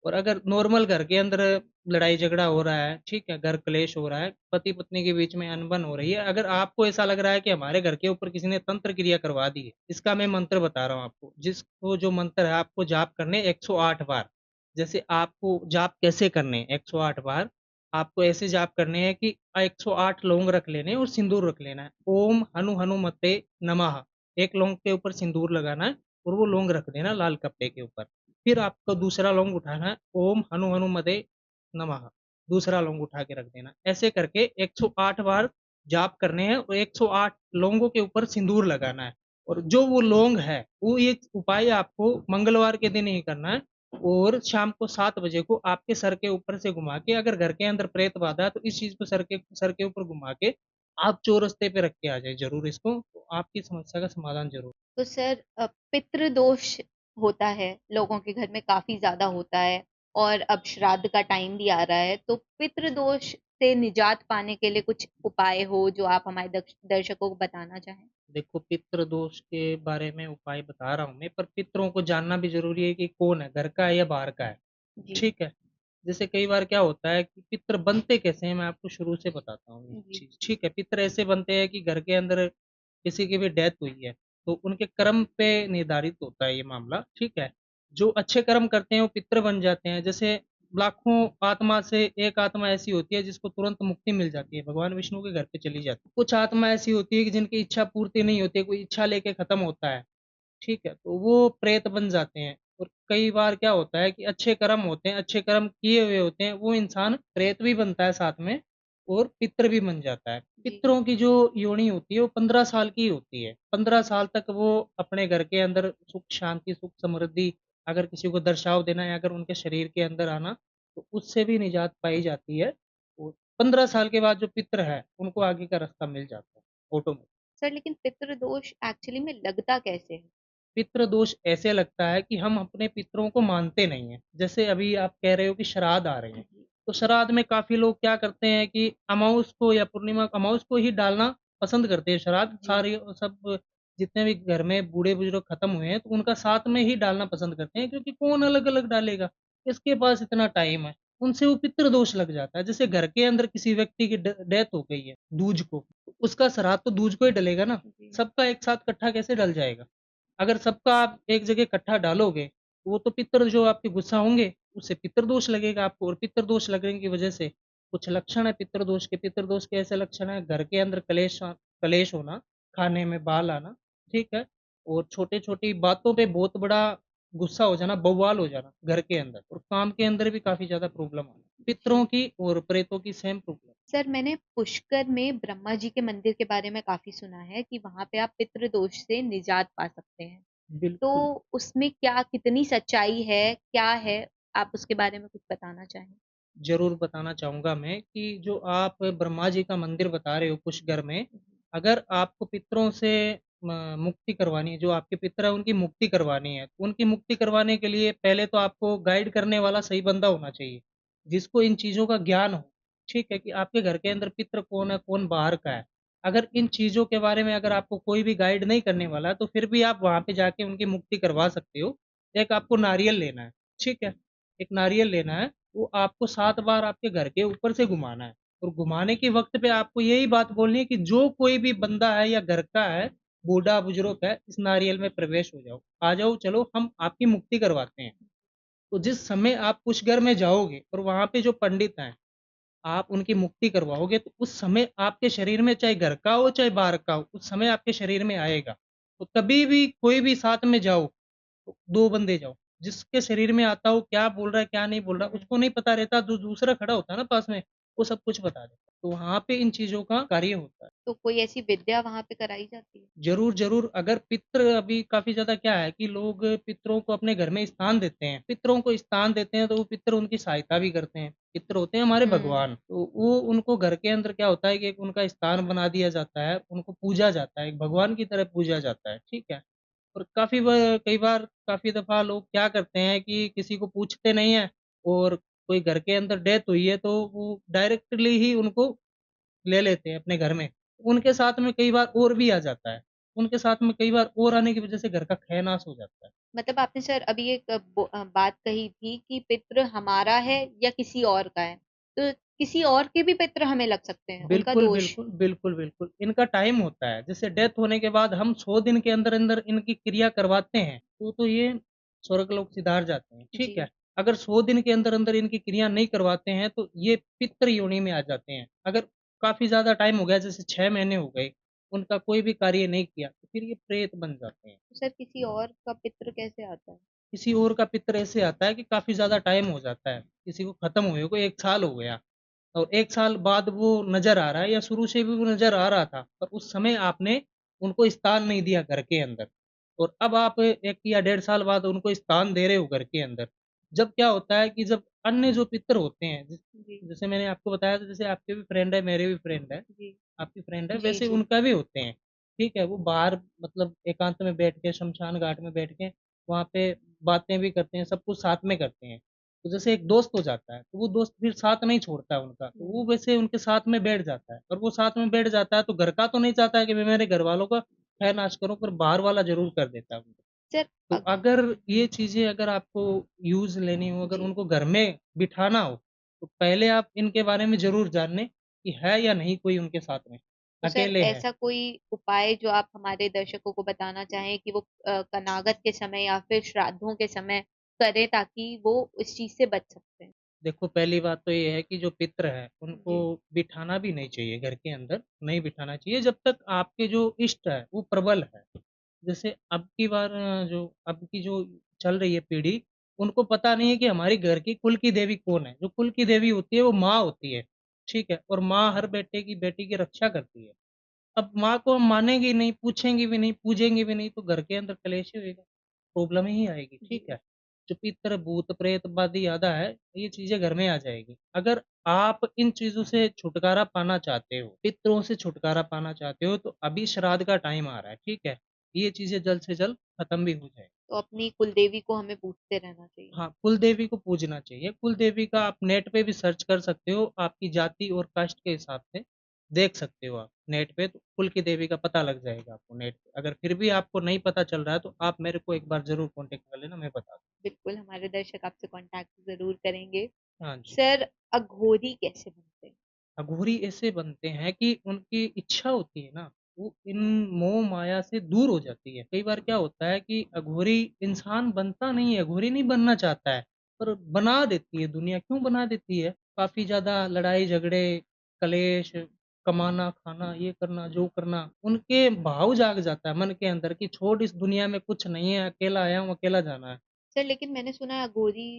Speaker 2: और अगर नॉर्मल घर के अंदर लड़ाई झगड़ा हो रहा है, ठीक है? घर क्लेश हो रहा है, पति-पत्नी के बीच में अनबन हो रही है, अगर आपको ऐसा लग रहा है कि हमारे घर के ऊपर किसी ने तंत्र क्रिया करवा दी है, इसका मैं मंत्र बता रहा हूँ आपको। जिसको जो मंत्र है आपको जाप करने 108 बार। जैसे आपको जाप कैसे करने हैं 108 बार? आपको ऐसे जाप करने हैं कि 108 लौंग रख लेने हैं और सिंदूर रख लेना है। ओम हनु हनुमते नमः। एक लौंग के ऊपर सिंदूर लगाना है और वो लौंग रख देना लाल कपड़े के ऊपर। फिर आपको दूसरा लौंग उठाना है, ओम हनु हनुमते नमः, दूसरा लौंग उठा के रख देना। ऐसे करके 108 बार जाप करने हैं और 108 लौंगों के ऊपर सिंदूर लगाना है। और जो वो लौंग है, वो ये उपाय आपको मंगलवार के दिन ही करना है और शाम को 7 बजे को आपके सर के ऊपर से घुमा के अगर घर के अंदर प्रेत बाधा है, तो इस चीज़ को सर के ऊपर घुमा के आप चौरस्ते पे रख के आ जाएँ ज़रूर इसको, तो आपकी समस्या का समाधान ज़रूर।
Speaker 1: तो सर पितृ दोष होता है, लोगों के घर में काफ़ी ज़्यादा होता है और अब श्राद्ध का टाइम भी आ रहा है, तो पितृ दोष से निजात पाने के लिए कुछ उपाय हो जो आप हमारे दर्शकों को बताना चाहें?
Speaker 2: देखो पितृ दोष के बारे में उपाय बता रहा हूँ मैं, पर पितरों को जानना भी ज़रूरी है कि कौन है, घर का है या बाहर का है,
Speaker 1: जी,
Speaker 2: ठीक है? जैसे कई बार क्या होता है कि पितर बनते कैसे हैं, मैं आपको शुरू से बताता हूँ ये
Speaker 1: जी,
Speaker 2: चीज़, ठीक है? पितर ऐसे बनते हैं कि घर के अंदर किसी की भी डेथ हुई है, तो उनके कर्म पे निर्धारित होता है ये मामला, ठीक है? जो अच्छे कर्म करते हैं वो पितर बन जाते हैं, जैसे लाखों आत्मा से एक आत्मा ऐसी होती है जिसको तुरंत मुक्ति मिल जाती है, भगवान विष्णु के घर पे चली जाती है। कुछ आत्मा ऐसी होती है कि जिनकी इच्छा पूर्ति नहीं होती है, कोई इच्छा लेके खत्म होता है, ठीक है? तो वो प्रेत बन जाते हैं और कई बार क्या होता है कि अच्छे कर्म होते हैं, अच्छे कर्म किए हुए होते हैं, वो इंसान प्रेत भी बनता है साथ में और पितृ भी बन जाता है।
Speaker 1: जी,
Speaker 2: पितरों की जो योनि होती है वो 15 साल की होती है। 15 साल तक वो अपने घर के अंदर सुख शांति, सुख समृद्धि अगर किसी को दर्शाव देना है, अगर उनके शरीर के अंदर आना, तो उससे भी निजात पाई जाती है और 15 साल के बाद जो पितृ है, उनको आगे का रास्ता मिल जाता है ऑटोमेटिक।
Speaker 1: सर लेकिन पितृ दोष एक्चुअली में लगता कैसे है?
Speaker 2: पितृ दोष ऐसे लगता है कि हम अपने पितरों को मानते नहीं हैं। जैसे अभी आप कह रहे हो कि श्राद्ध आ रहे हैं,
Speaker 1: जी,
Speaker 2: तो श्राद्ध में काफ़ी लोग क्या करते हैं कि अमावस को या पूर्णिमा अमावस को ही डालना पसंद करते हैं श्राद्ध।
Speaker 1: जी,
Speaker 2: सारे सब जितने भी घर में बूढ़े-बुजुर्ग खत्म हुए हैं, तो उनका साथ में ही डालना पसंद करते हैं क्योंकि कौन अलग-अलग डालेगा? किसके पास इतना टाइम है? उनसे वो पितृ दोष लग जाता है। जैसे घर के अंदर किसी व्यक्ति की डेथ हो गई है, दूज को, तो उसका श्राद्ध तो दूज को ही डलेगा ना,
Speaker 1: जी,
Speaker 2: सबका एक साथ इकट्ठा कैसे डल जाएगा? अगर सबका आप एक जगह इकट्ठा डालोगे, तो वो तो पितर जो आपके गुस्सा होंगे, उससे पितर दोष लगेगा आपको और पितर दोष लगने की वजह से कुछ लक्षण है पितर दोष के। पितर दोष के ऐसे लक्षण हैं, घर के अंदर कलेश होना, खाने में बाल आना, ठीक है? और छोटी-छोटी बातों पे बहुत बड़ा गुस्सा हो जाना, बवाल हो जाना घर के अंदर और काम के अंदर भी काफ़ी ज़्यादा प्रॉब्लम आना। पितरों
Speaker 1: जी।
Speaker 2: की और प्रेतों की सेम प्रॉब्लम।
Speaker 1: सर मैंने पुष्कर में ब्रह्मा जी के मंदिर के बारे में काफ़ी सुना है कि वहाँ पे आप पितृ दोष से निजात पा सकते हैं। तो
Speaker 2: बिल्कुल।
Speaker 1: उसमें क्या कितनी सच्चाई है, क्या है? आप उसके बारे में कुछ बताना चाहें?
Speaker 2: ज़रूर बताना चाहूँगा मैं कि जो आप ब्रह्मा जी का मंदिर बता रहे हो पुष्कर में, अगर आपको पितरों से मुक्ति करवानी है, जो आपके पितर हैं उनकी मुक्ति करवानी है, तो उनकी मुक्ति करवाने के लिए पहले तो आपको गाइड करने वाला सही बंदा होना चाहिए, जिसको इन चीज़ों का ज्ञान हो, ठीक है? कि आपके घर के अंदर पितर कौन है, कौन बाहर का है। अगर इन चीज़ों के बारे में अगर आपको कोई भी गाइड नहीं करने वाला, तो फिर भी आप वहाँ पे जाके उनकी मुक्ति करवा सकते हो। एक आपको नारियल लेना है, ठीक है? एक नारियल लेना है, वो आपको 7 बार आपके घर के ऊपर से घुमाना है और घुमाने के वक़्त पे आपको यही बात बोलनी है कि जो कोई भी बंदा है या घर का है, बूढ़ा-बुजुर्ग है, इस नारियल में प्रवेश हो जाओ। आ जाओ, चलो हम आपकी मुक्ति करवाते हैं। तो जिस समय आप उस घर में जाओगे और वहाँ पे जो पंडित हैं, आप उनकी मुक्ति करवाओगे तो उस समय आपके शरीर में चाहे घर का हो चाहे बाहर का हो, उस समय आपके शरीर में आएगा। तो कभी भी कोई भी साथ में जाओ, तो 2 बंदे जाओ, जिसके शरीर में आता हो क्या बोल रहा है, क्या नहीं बोल रहा, उसको नहीं पता रहता, जो दूसरा खड़ा होता है ना पास में, वो सब कुछ बता देता है। तो वहाँ पे इन चीज़ों का कार्य होता है।
Speaker 1: तो कोई ऐसी विद्या वहाँ पे कराई जाती है?
Speaker 2: ज़रूर, ज़रूर। अगर पितृ अभी काफ़ी ज़्यादा क्या है कि लोग पितरों को अपने घर में स्थान देते हैं। पितरों को स्थान देते हैं तो वो पितृ उनकी सहायता भी करते हैं। पितृ होते हैं हमारे
Speaker 1: हुँ।
Speaker 2: भगवान, तो वो उनको घर के अंदर क्या होता है कि एक उनका स्थान बना दिया जाता है, उनको पूजा जाता है, एक भगवान की तरह पूजा जाता है, ठीक है? और कई बार काफ़ी दफ़ा लोग क्या करते हैं कि किसी को पूछते नहीं हैं और कोई घर के अंदर डेथ हुई है तो वो डायरेक्टली ही उनको ले लेते हैं अपने घर में। उनके साथ में कई बार और भी आ जाता है। उनके साथ में कई बार और आने की वज़ह से घर का क्षय नाश हो जाता है।
Speaker 1: मतलब आपने सर अभी एक बात कही थी कि पितृ हमारा है या किसी और का है। तो किसी और के भी पितृ हमें लग सकते हैं, उनका
Speaker 2: बिल्कुल,
Speaker 1: दोष।
Speaker 2: बिल्कुल, बिल्कुल, बिल्कुल। इनका टाइम होता है, जैसे डेथ होने के बाद हम 100 दिन के अंदर-अंदर इनकी क्रिया करवाते हैं, तो ये स्वर्गलोक सिधार जाते हैं, ठीक है?
Speaker 1: जी,
Speaker 2: अगर 100 दिन के अंदर-अंदर इनकी क्रिया नहीं करवाते हैं, तो ये पितृ योनि में आ जाते हैं। अगर काफ़ी ज़्यादा टाइम हो गया, जैसे 6 महीने हो गए, उनका कोई भी कार्य नहीं किया, तो फिर ये प्रेत बन जाते हैं।
Speaker 1: तो सर किसी और का पितृ कैसे आता है?
Speaker 2: किसी और का पितृ ऐसे आता है कि काफ़ी ज़्यादा टाइम हो जाता है, किसी को खत्म हुए को 1 साल हो गया और 1 साल बाद वो नज़र आ रहा है या शुरू से भी वो नज़र आ रहा था, पर उस समय आपने उनको स्थान नहीं दिया घर के अंदर और अब आप 1 या डेढ़ साल बाद उनको स्थान दे रहे हो घर के अंदर। जब क्या होता है कि जब अन्य जो पितृ होते हैं,
Speaker 1: जी,
Speaker 2: जैसे मैंने आपको बताया था जैसे आपके भी फ्रेंड है, मेरे भी फ्रेंड है,
Speaker 1: जी,
Speaker 2: आपकी फ्रेंड है,
Speaker 1: जी,
Speaker 2: वैसे
Speaker 1: जी।
Speaker 2: उनका भी होते हैं, ठीक है? वो बाहर मतलब एकांत में बैठ के शमशान घाट में बैठ के वहाँ पे बातें भी करते हैं, सब कुछ साथ में करते हैं। तो जैसे एक दोस्त हो जाता है, तो वो दोस्त फिर साथ नहीं छोड़ता है उनका, तो वो
Speaker 1: हुँ।
Speaker 2: वैसे उनके साथ में बैठ जाता है और वो साथ में बैठ जाता है तो घर का तो नहीं चाहता है कि मैं मेरे घरवालों का खैर-नाश करूँ, पर बाहर वाला ज़रूर कर देता है उनको।
Speaker 1: सर
Speaker 2: तो अगर ये चीज़ें अगर आपको यूज़ लेनी हो, अगर
Speaker 1: जी।
Speaker 2: उनको घर में बिठाना हो, तो पहले आप इनके बारे में ज़रूर जान लें कि है या नहीं कोई उनके साथ में,
Speaker 1: तो सर
Speaker 2: अकेले हैं।
Speaker 1: ऐसा कोई उपाय जो आप हमारे दर्शकों को बताना चाहें कि वो कनागत के समय या फिर श्राद्धों के समय करें ताकि वो इस चीज़ से बच सकते हैं?
Speaker 2: देखो पहली बात तो ये है कि जो पितृ हैं, उनको
Speaker 1: जी,
Speaker 2: बिठाना भी नहीं चाहिए घर के अंदर, नहीं बिठाना चाहिए जब तक आपके जो इष्ट है, वो प्रबल है। जैसे अब की बार जो अब की जो चल रही है पीढ़ी, उनको पता नहीं है कि हमारी घर की कुल की देवी कौन है। जो कुल की देवी होती है वो माँ होती है, ठीक है? और माँ हर बेटी की रक्षा करती है। अब माँ को हम मानेंगे ही नहीं, पूछेंगे भी नहीं, पूजेंगे भी नहीं तो घर के अंदर कलेश ही होएगा, प्रॉब्लम ही आएगी,
Speaker 1: जी।
Speaker 2: ठीक है? जो पितर, भूत, प्रेत, बादी यादा है, ये चीज़ें घर में आ जाएगी। अगर आप इन चीज़ों से छुटकारा पाना चाहते हो, पितरों से छुटकारा पाना चाहते हो तो अभी श्राद्ध का टाइम आ रहा है, ठीक है? ये चीज़ें जल्द से जल्द खत्म भी हो जाए।
Speaker 1: तो अपनी कुलदेवी को हमें पूछते रहना चाहिए।
Speaker 2: हाँ, कुल देवी को पूजना चाहिए। कुल देवी का आप नेट पे भी सर्च कर सकते हो, आपकी जाति और कास्ट के हिसाब से देख सकते हो आप नेट पे, तो कुल की देवी का पता लग जाएगा आपको नेट पे। अगर फिर भी आपको नहीं पता चल रहा है, तो आप मेरे को एक बार ज़रूर कॉन्टैक्ट कर लेना, मैं बता दूँ।
Speaker 1: बिल्कुल, हमारे दर्शक आपसे कॉन्टैक्ट ज़रूर करेंगे।
Speaker 2: हाँ जी।
Speaker 1: सर, अघोरी कैसे बनते हैं?
Speaker 2: अघोरी ऐसे बनते हैं कि उनकी इच्छा होती है ना, वो इन मोह माया से दूर हो जाती है। कई बार क्या होता है कि अघोरी इंसान बनता नहीं है, अघोरी नहीं बनना चाहता है, पर बना देती है दुनिया। क्यों बना देती है? काफ़ी ज़्यादा लड़ाई झगड़े, कलेश, कमाना, खाना, ये करना, जो करना, उनके भाव जाग जाता है मन के अंदर कि छोड़ इस दुनिया में कुछ नहीं है, अकेला आया हूँ, अकेला जाना है।
Speaker 1: सर लेकिन मैंने सुना है अघोरी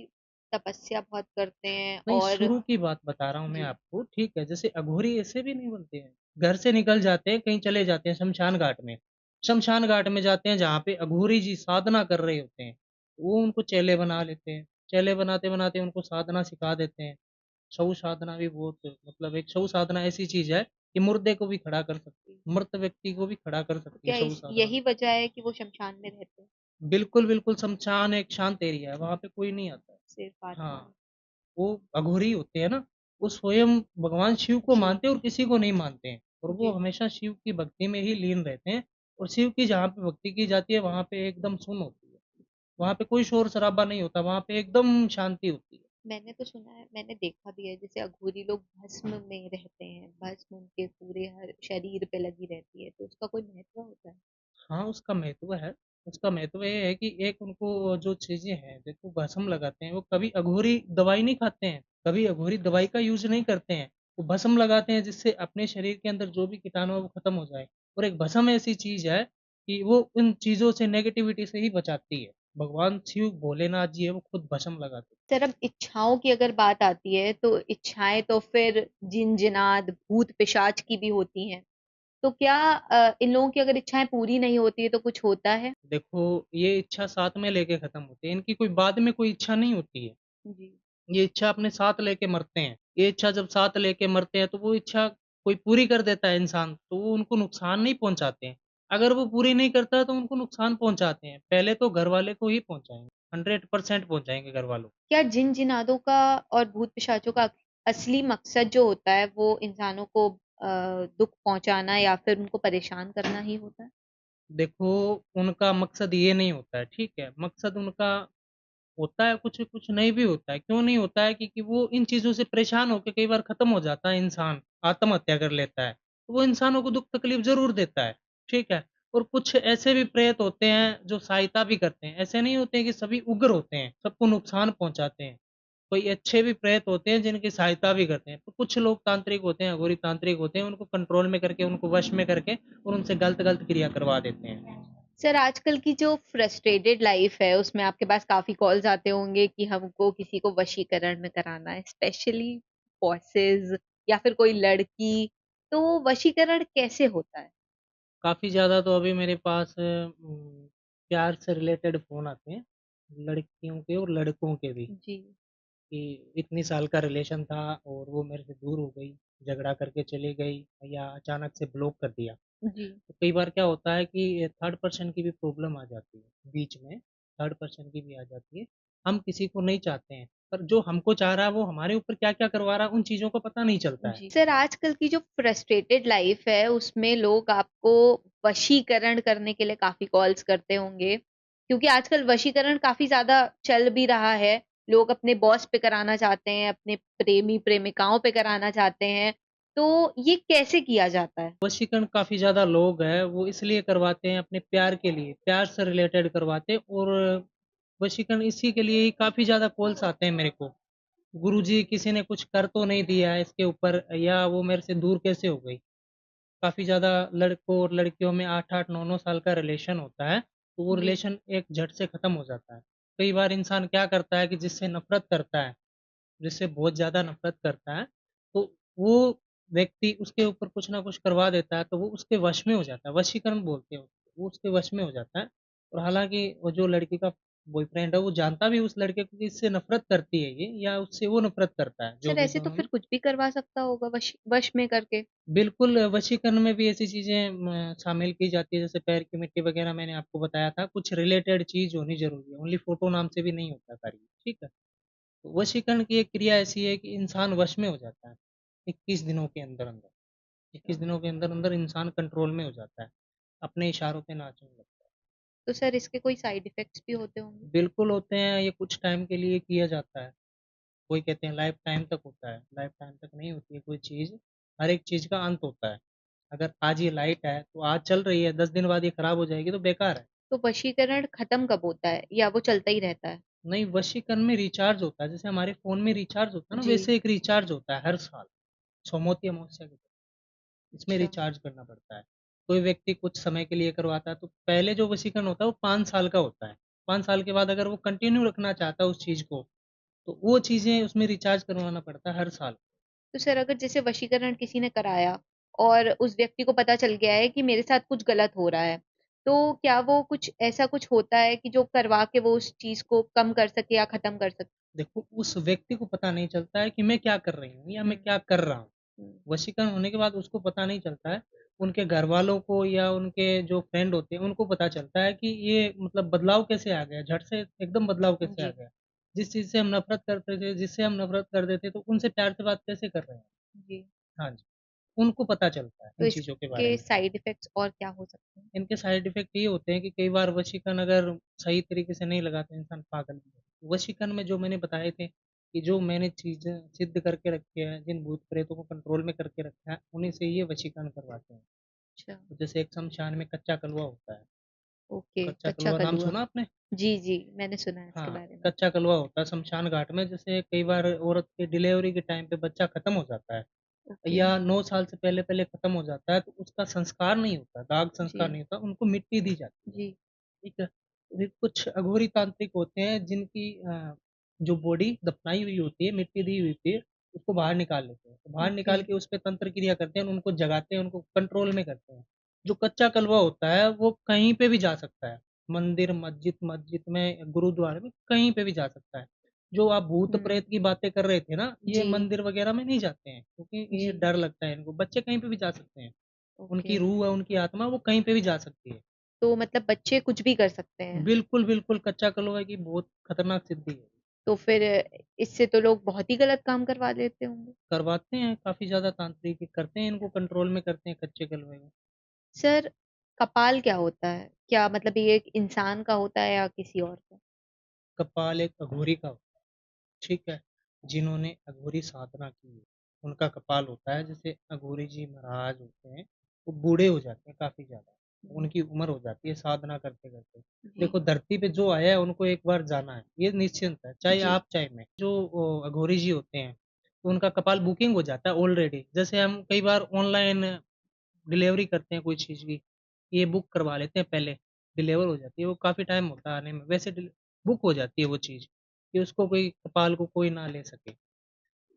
Speaker 1: तपस्या बहुत करते हैं
Speaker 2: नहीं,
Speaker 1: और
Speaker 2: शुरू की बात बता रहा हूँ मैं
Speaker 1: जी,
Speaker 2: आपको, ठीक है? जैसे अघोरी ऐसे भी नहीं बनते हैं। घर से निकल जाते हैं, कहीं चले जाते हैं शमशान घाट में। शमशान घाट में जाते हैं जहाँ पे अघोरी जी साधना कर रहे होते हैं। वो उनको चेले बना लेते हैं। चेले बनाते-बनाते उनको साधना सिखा देते हैं। शव साधना भी बहुत मतलब एक शव साधना ऐसी चीज़ है कि मुर्दे को भी खड़ा कर सकती है। मृत व्यक्ति को भी खड़ा कर
Speaker 1: तो
Speaker 2: सकती है
Speaker 1: क्या
Speaker 2: शव
Speaker 1: इस
Speaker 2: साधना।
Speaker 1: यही वजह है कि वो शमशान में रहते हैं?
Speaker 2: बिल्कुल, बिल्कुल शमशान एक शांत एरिया है, वहाँ पे कोई नहीं आता है।
Speaker 1: सिर्फ आत्मा।
Speaker 2: हाँ। वो अघोरी होते हैं ना, वो स्वयं भगवान शिव को
Speaker 1: जी,
Speaker 2: मानते हैं और किसी को नहीं मानते हैं। और वो
Speaker 1: जी।
Speaker 2: हमेशा शिव की भक्ति में ही लीन रहते हैं और शिव की जहाँ पे भक्ति की जाती है, वहाँ पे एकदम सुन होती है। वहाँ पे कोई शोर-शराबा नहीं होता, वहाँ पे एकदम शांति होती है।
Speaker 1: मैंने तो सुना है, मैंने देखा भी है, जैसे अघोरी लोग भस्म में रहते हैं, भस्म उनके पूरे हर शरीर पे लगी रहती है, तो उसका कोई महत्व होता है?
Speaker 2: हाँ, उसका महत्व है। उसका महत्व ये है कि एक उनको जो चीज़ें हैं, देखो भस्म लगाते हैं, वो कभी अघोरी दवाई नहीं खाते हैं, कभी अघोरी दवाई का यूज़ नहीं करते हैं। वो भस्म लगाते हैं जिससे अपने शरीर के अंदर जो भी कीटाणु है वो खत्म हो जाए। और एक भस्म ऐसी चीज़ है कि वो उन चीज़ों से नेगेटिविटी से ही बचाती है। भगवान शिव भोलेनाथ जी है वो खुद भस्म लगाते हैं।
Speaker 1: सर, अब इच्छाओं की अगर बात आती है, तो इच्छाएं तो फिर जिन-जिनात, भूत-पिशाच की भी होती हैं। तो क्या इन लोगों की अगर इच्छाएं पूरी नहीं होती है तो कुछ होता है?
Speaker 2: देखो, ये इच्छा साथ में लेके खत्म होती है, इनकी कोई बाद में कोई इच्छा नहीं होती है।
Speaker 1: जी।
Speaker 2: ये इच्छा अपने साथ लेके मरते हैं। ये इच्छा जब साथ लेके मरते हैं तो वो इच्छा कोई पूरी कर देता है इंसान, तो वो उनको नुकसान नहीं पहुँचाते हैं। अगर वो पूरी नहीं करता है तो उनको नुकसान पहुँचाते हैं। पहले तो घरवाले को ही पहुँचाएँगे, 100% पहुँचाएँगे घरवालों को।
Speaker 1: क्या जिन-जिनातों का और भूत-पिशाचों का असली मकसद जो होता है, वो इंसानों को दुःख पहुँचाना या फिर उनको परेशान करना ही होता है?
Speaker 2: देखो, उनका मकसद ये नहीं होता है, ठीक है? मकसद उनका होता है कुछ, कुछ नहीं भी होता है। क्यों नहीं होता है? क्योंकि वो इन चीज़ों से परेशान होके कई बार ख़त्म हो जाता है इंसान, आत्महत्या कर लेता है। तो वो इंसानों को दुःख-तकलीफ़ ज़रूर देता है, ठीक है? और कुछ ऐसे भी प्रेत होते हैं जो सहायता भी करते हैं। ऐसे नहीं होते हैं कि सभी उग्र होते हैं, सबको नुकसान पहुँचाते हैं। कोई अच्छे भी प्रेत होते हैं जिनकी सहायता भी करते हैं। तो कुछ लोग तांत्रिक होते हैं, अघोरी तांत्रिक होते हैं, उनको कंट्रोल में करके, उनको वश में करके और उनसे गलत-गलत क्रिया करवा देते हैं।
Speaker 1: सर, आजकल की जो फ्रस्ट्रेटेड लाइफ़ है, उसमें आपके पास काफ़ी कॉल्स आते होंगे कि हमको किसी को वशीकरण में कराना है, स्पेशली बॉसेस या फिर कोई लड़की, तो वशीकरण कैसे होता है?
Speaker 2: काफ़ी ज़्यादा तो अभी मेरे पास प्यार से रिलेटेड फ़ोन आते हैं, लड़कियों के और लड़कों के भी,
Speaker 1: जी।
Speaker 2: कि इतनी साल का रिलेशन था और वो मेरे से दूर हो गई, झगड़ा करके चली गई या अचानक से ब्लॉक कर दिया।
Speaker 1: जी।
Speaker 2: तो कई बार क्या होता है कि थर्ड पर्सन की भी प्रॉब्लम आ जाती है बीच में, थर्ड पर्सन की भी आ जाती है। हम किसी को नहीं चाहते हैं, पर जो हमको चाह रहा है वो हमारे ऊपर क्या-क्या करवा रहा है, उन चीज़ों का पता नहीं चलता है।
Speaker 1: जी। सर, आजकल की जो फ्रस्ट्रेटेड लाइफ़ है, उसमें लोग आपको वशीकरण करने के लिए काफ़ी कॉल्स करते होंगे, क्योंकि आजकल वशीकरण काफ़ी ज़्यादा चल भी रहा है। लोग अपने बॉस पे कराना चाहते हैं, अपने प्रेमी-प्रेमिकाओं पे कराना चाहते हैं, तो ये कैसे किया जाता है?
Speaker 2: वशीकरण काफ़ी ज़्यादा लोग हैं, वो इसलिए करवाते हैं अपने प्यार के लिए, प्यार से रिलेटेड करवाते हैं और वशीकरण इसी के लिए ही काफ़ी ज़्यादा कॉल्स आते हैं मेरे को। गुरुजी किसी ने कुछ कर तो नहीं दिया है इसके ऊपर या वो मेरे से दूर कैसे हो गई? काफ़ी ज़्यादा लड़कों और लड़कियों में 8-8, 9-9 साल का रिलेशन होता है, तो वो
Speaker 1: जी।
Speaker 2: रिलेशन एक झट से ख़त्म हो जाता है। कई बार इंसान क्या करता है कि जिससे नफ़रत करता है, जिससे बहुत ज़्यादा नफ़रत करता है, तो वो व्यक्ति उसके ऊपर कुछ न कुछ करवा देता है, तो वो उसके वश में हो जाता है, वशीकरण बोलते हैं उसको, वो उसके वश में हो जाता है और हालाँकि वो जो लड़की का बॉयफ्रेंड है, वो जानता भी है उस लड़के को कि इससे नफ़रत करती है ये या उससे वो नफ़रत करता है, जो
Speaker 1: सर,
Speaker 2: भी
Speaker 1: ऐसे तो
Speaker 2: दोनों में
Speaker 1: फिर कुछ भी करवा सकता होगा वश में करके?
Speaker 2: बिल्कुल, वशीकरण में भी ऐसी चीज़ें शामिल की जाती है, जैसे पैर की मिट्टी वगैरह मैंने आपको बताया था, कुछ रिलेटेड चीज़ होनी ज़रूरी है, ओनली फ़ोटो नाम से भी नहीं होता कार्य, ठीक है? तो वशीकरण की एक क्रिया ऐसी है कि इंसान वश में हो जाता है, 21 दिनों के अंदर-अंदर। 21 दिनों के अंदर-अंदर इंसान कंट्रोल में हो जाता है, अपने इशारों पे नाचने लगता है।
Speaker 1: तो सर, इसके कोई साइड इफ़ेक्ट्स भी होते होंगे?
Speaker 2: बिल्कुल होते हैं, ये कुछ टाइम के लिए किया जाता है, कोई कहते हैं लाइफ़ टाइम तक होता है, लाइफ़ टाइम तक नहीं होती है कोई चीज़, हर एक चीज़ का अंत होता है। अगर आज ये लाइट है, तो आज चल रही है, 10 दिन बाद ये खराब हो जाएगी तो बेकार है।
Speaker 1: तो वशीकरण खत्म कब होता है या वो चलता ही रहता है?
Speaker 2: नहीं, वशीकरण में रिचार्ज होता है, जैसे हमारे फ़ोन में रिचार्ज होता है ना,
Speaker 1: जी।
Speaker 2: वैसे एक रिचार्ज होता है हर साल, सोमवती अमावस्या के दिन, इसमें
Speaker 1: अच्छा।
Speaker 2: रिचार्ज करना पड़ता है। कोई व्यक्ति कुछ समय के लिए करवाता है, तो पहले जो वशीकरण होता है वो 5 साल का होता है। 5 साल के बाद अगर वो कंटिन्यू रखना चाहता है उस चीज़ को, तो वो चीज़ें उसमें रिचार्ज करवाना पड़ता है हर साल।
Speaker 1: तो सर, अगर जैसे वशीकरण किसी ने कराया और उस व्यक्ति को पता चल गया है कि मेरे साथ कुछ गलत हो रहा है, तो क्या वो कुछ ऐसा कुछ होता है कि जो करवा के वो उस चीज़ को कम कर सके या खत्म कर सके?
Speaker 2: देखो, उस व्यक्ति को पता नहीं चलता है कि मैं क्या कर रही हूँ या
Speaker 1: हुँ।
Speaker 2: मैं क्या कर रहा हूँ।
Speaker 1: हुँ।
Speaker 2: वशीकरण होने के बाद उसको पता नहीं चलता है, उनके घरवालों को या उनके जो फ्रेंड होते हैं, उनको पता चलता है कि ये मतलब बदलाव कैसे आ गया, झट से एकदम बदलाव कैसे आ
Speaker 1: जी।
Speaker 2: गया। जिस चीज़ से हम नफ़रत करते थे, जिससे हम नफ़रत करते थे, तो उनसे प्यार से बात कैसे कर रहे हैं।
Speaker 1: जी।
Speaker 2: हाँ जी। उनको पता चलता है
Speaker 1: तो
Speaker 2: इन चीज़ों के बारे
Speaker 1: इसके
Speaker 2: में।
Speaker 1: साइड इफेक्ट्स और क्या हो सकते हैं?
Speaker 2: इनके साइड इफ़ेक्ट ये होते हैं कि कई बार वशीकरण अगर सही तरीके से नहीं लगा तो इंसान पागल भी है। वशीकरण में जो मैंने बताए थे कि जो मैंने चीज़ें सिद्ध करके रखी हैं, जिन भूत-प्रेतों को कंट्रोल में करके रखा है, उन्हीं से ये वशीकरण करवाते हैं।
Speaker 1: अच्छा।
Speaker 2: तो जैसे एक शमशान में कच्चा कलवा होता है।
Speaker 1: ओके,
Speaker 2: कच्चा
Speaker 1: कच्चा
Speaker 2: कलवा नाम
Speaker 1: कलुआ।
Speaker 2: सुना आपने?
Speaker 1: जी, जी, मैंने सुना है इसके
Speaker 2: हाँ,
Speaker 1: बारे में।
Speaker 2: कच्चा कलवा होता है शमशान घाट में जैसे कई बार औरत की डिलीवरी के टाइम पे बच्चा खत्म हो जाता है
Speaker 1: ओके,
Speaker 2: या 9 साल से पहले-पहले खत्म हो जाता है तो उसका संस्कार नहीं होता, दाग संस्कार
Speaker 1: जी,
Speaker 2: नहीं होता, उनको मिट्टी दी जाती है।
Speaker 1: जी,
Speaker 2: ठीक है? फिर कुछ अघोरी तांत्रिक होते हैं जिनकी जो बॉडी दफनाई हुई होती है, मिट्टी दी हुई होती है, उसको बाहर निकाल लेते हैं। तो बाहर
Speaker 1: ओके,
Speaker 2: निकाल के उसपे तंत्र क्रिया करते हैं, उनको जगाते हैं, उनको कंट्रोल में करते हैं। जो कच्चा कलवा होता है, वो कहीं पे भी जा सकता है। मंदिर, मस्जिद में, गुरुद्वारे में, कहीं पे भी जा सकता है। जो आप
Speaker 1: हुँ,
Speaker 2: भूत-प्रेत की बातें कर रहे थे ना, ये
Speaker 1: जी,
Speaker 2: मंदिर वगैरह में नहीं जाते हैं, क्योंकि ये
Speaker 1: जी,
Speaker 2: डर लगता है इनको। बच्चे कहीं पे भी जा सकते हैं।
Speaker 1: ओके।
Speaker 2: उनकी रूह है, उनकी आत्मा, वो कहीं पे भी जा सकती है।
Speaker 1: तो मतलब बच्चे कुछ भी कर सकते हैं।
Speaker 2: बिल्कुल, बिल्कुल, कच्चा कलवा की बहुत खतरनाक सिद्धि है।
Speaker 1: तो फिर इससे तो लोग बहुत ही गलत काम करवा लेते होंगे।
Speaker 2: करवाते हैं, काफ़ी ज़्यादा तांत्रिक करते हैं, इनको कंट्रोल में करते हैं कच्चे कलवे को।
Speaker 1: सर, कपाल क्या होता है? क्या मतलब ये एक इंसान का होता है या किसी और का?
Speaker 2: कपाल एक अघोरी का होता है, ठीक है? जिन्होंने अघोरी साधना की है, उनका कपाल होता है। जैसे अघोरी जी महाराज होते हैं, वो बूढ़े हो जाते हैं काफ़ी ज़्यादा,
Speaker 1: हुँ,
Speaker 2: उनकी उम्र हो जाती है साधना करते-करते।
Speaker 1: जी,
Speaker 2: देखो धरती पे जो आया है उनको एक बार जाना है, ये निश्चिंत है, चाहे
Speaker 1: जी,
Speaker 2: आप चाहे मैं। जो अघोरी जी होते हैं, तो उनका कपाल बुकिंग हो जाता है ऑलरेडी। जैसे हम कई बार ऑनलाइन डिलीवरी करते हैं कोई चीज़ की, ये बुक करवा लेते हैं पहले, डिलीवर हो जाती है, वो काफ़ी टाइम होता है आने में। वैसे बुक हो जाती है वो चीज़, कि उसको कोई कपाल को कोई ना ले सके।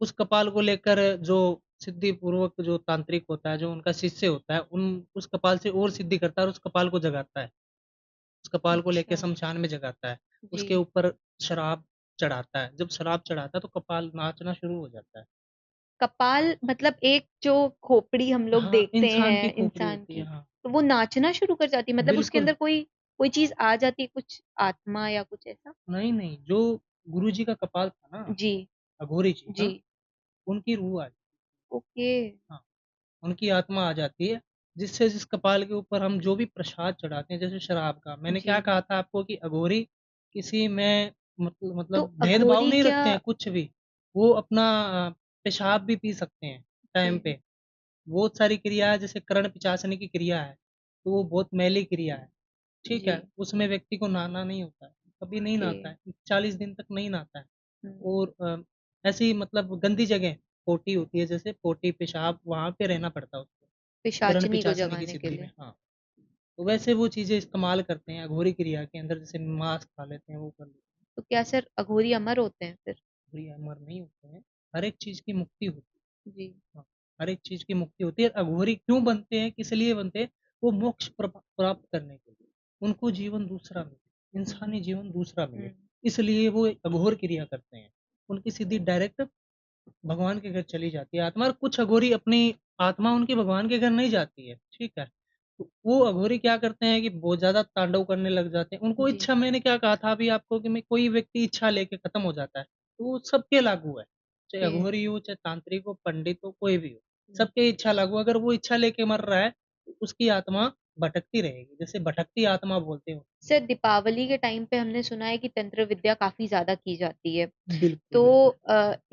Speaker 2: उस कपाल को लेकर जो सिद्धि-पूर्वक जो तांत्रिक होता है, जो उनका शिष्य होता है, उन उस कपाल से और सिद्धि करता है और उस कपाल को जगाता है। उस कपाल को लेके
Speaker 1: अच्छा,
Speaker 2: शमशान में जगाता है।
Speaker 1: जी।
Speaker 2: उसके ऊपर शराब चढ़ाता है, जब शराब चढ़ाता है तो कपाल नाचना शुरू हो जाता है।
Speaker 1: कपाल मतलब एक जो खोपड़ी हम लोग
Speaker 2: हाँ,
Speaker 1: देखते
Speaker 2: इंसान की
Speaker 1: हैं
Speaker 2: खोपड़ी
Speaker 1: इंसान
Speaker 2: होती है,
Speaker 1: की,
Speaker 2: हाँ।
Speaker 1: तो वो नाचना शुरू कर जाती है? मतलब उसके
Speaker 2: बिल्कुल।
Speaker 1: अंदर कोई कोई चीज़ आ जाती है, कुछ आत्मा या कुछ ऐसा?
Speaker 2: नहीं, नहीं, जो गुरुजी का कपाल था ना,
Speaker 1: जी,
Speaker 2: अघोरी जी
Speaker 1: जी,
Speaker 2: का, उनकी रूह आई।
Speaker 1: ओके,
Speaker 2: हाँ, उनकी आत्मा आ जाती है, जिससे जिस कपाल के ऊपर हम जो भी प्रसाद चढ़ाते हैं, जैसे शराब का, मैंने
Speaker 1: जी।
Speaker 2: क्या कहा था आपको कि अघोरी किसी में
Speaker 1: तो
Speaker 2: मतलब भेदभाव
Speaker 1: अघोरी
Speaker 2: नहीं
Speaker 1: क्या?
Speaker 2: रखते हैं कुछ भी। वो अपना पेशाब भी पी सकते हैं टाइम
Speaker 1: ओके,
Speaker 2: पे। बहुत सारी क्रिया है, जैसे कर्ण पिशाचनी की क्रिया है, तो वो बहुत मैली क्रिया है, ठीक
Speaker 1: जी,
Speaker 2: है? उसमें व्यक्ति को नहाना नहीं होता है, कभी नहीं
Speaker 1: ओके,
Speaker 2: नहाता है, 40 दिन तक नहीं नहाता है।
Speaker 1: हुँ,
Speaker 2: और ऐसी मतलब गंदी जगह पोटी होती है, जैसे पोटी, पेशाब वहाँ पे रहना पड़ता है उसको, कर्ण
Speaker 1: पिशाचिनी को
Speaker 2: पिशाचनी की
Speaker 1: जगाने के
Speaker 2: सिद्धि में,
Speaker 1: लिए।
Speaker 2: हाँ। तो वैसे वो चीज़ें इस्तेमाल करते हैं अघोरी क्रिया के अंदर, जैसे मांस खा लेते हैं, वो कर लेते हैं।
Speaker 1: तो क्या सर अघोरी अमर होते हैं फिर?
Speaker 2: अघोरी अमर नहीं होते हैं, हर एक चीज़ की मुक्ति होती है।
Speaker 1: जी,
Speaker 2: हाँ, हर एक चीज़ की मुक्ति होती है। अघोरी क्यों बनते हैं, किस लिए बनते हैं? वो मोक्ष प्राप्त करने के लिए। उनको जीवन दूसरा मिले,
Speaker 1: हुँ,
Speaker 2: इंसानी जीवन दूसरा
Speaker 1: हुँ,
Speaker 2: मिले, इसलिए वो एक अघोर क्रिया करते हैं। उनकी सीधी डायरेक्ट भगवान के घर चली जाती है आत्मा, और कुछ अघोरी अपनी आत्मा उनकी भगवान के घर नहीं जाती है, ठीक है? तो वो अघोरी क्या करते हैं कि बहुत ज़्यादा तांडव करने लग जाते हैं। उनको
Speaker 1: जी,
Speaker 2: इच्छा, मैंने क्या कहा था अभी आपको कि मैं कोई व्यक्ति इच्छा लेके खत्म हो जाता है, तो वो सबके लागू है। चाहे
Speaker 1: ओके,
Speaker 2: अघोरी हो, चाहे तांत्रिक हो, पंडित हो, कोई भी हो,
Speaker 1: हुँ।
Speaker 2: सबके इच्छा लागू है। अगर वो इच्छा लेके मर रहा है, तो उसकी आत्मा भटकती रहेगी, जैसे भटकती आत्मा बोलते हैं।
Speaker 1: सर, दीपावली के टाइम पे हमने सुना है कि तंत्र विद्या काफ़ी ज़्यादा की जाती है।
Speaker 2: बिल्कुल,
Speaker 1: तो
Speaker 2: बिल्कुल।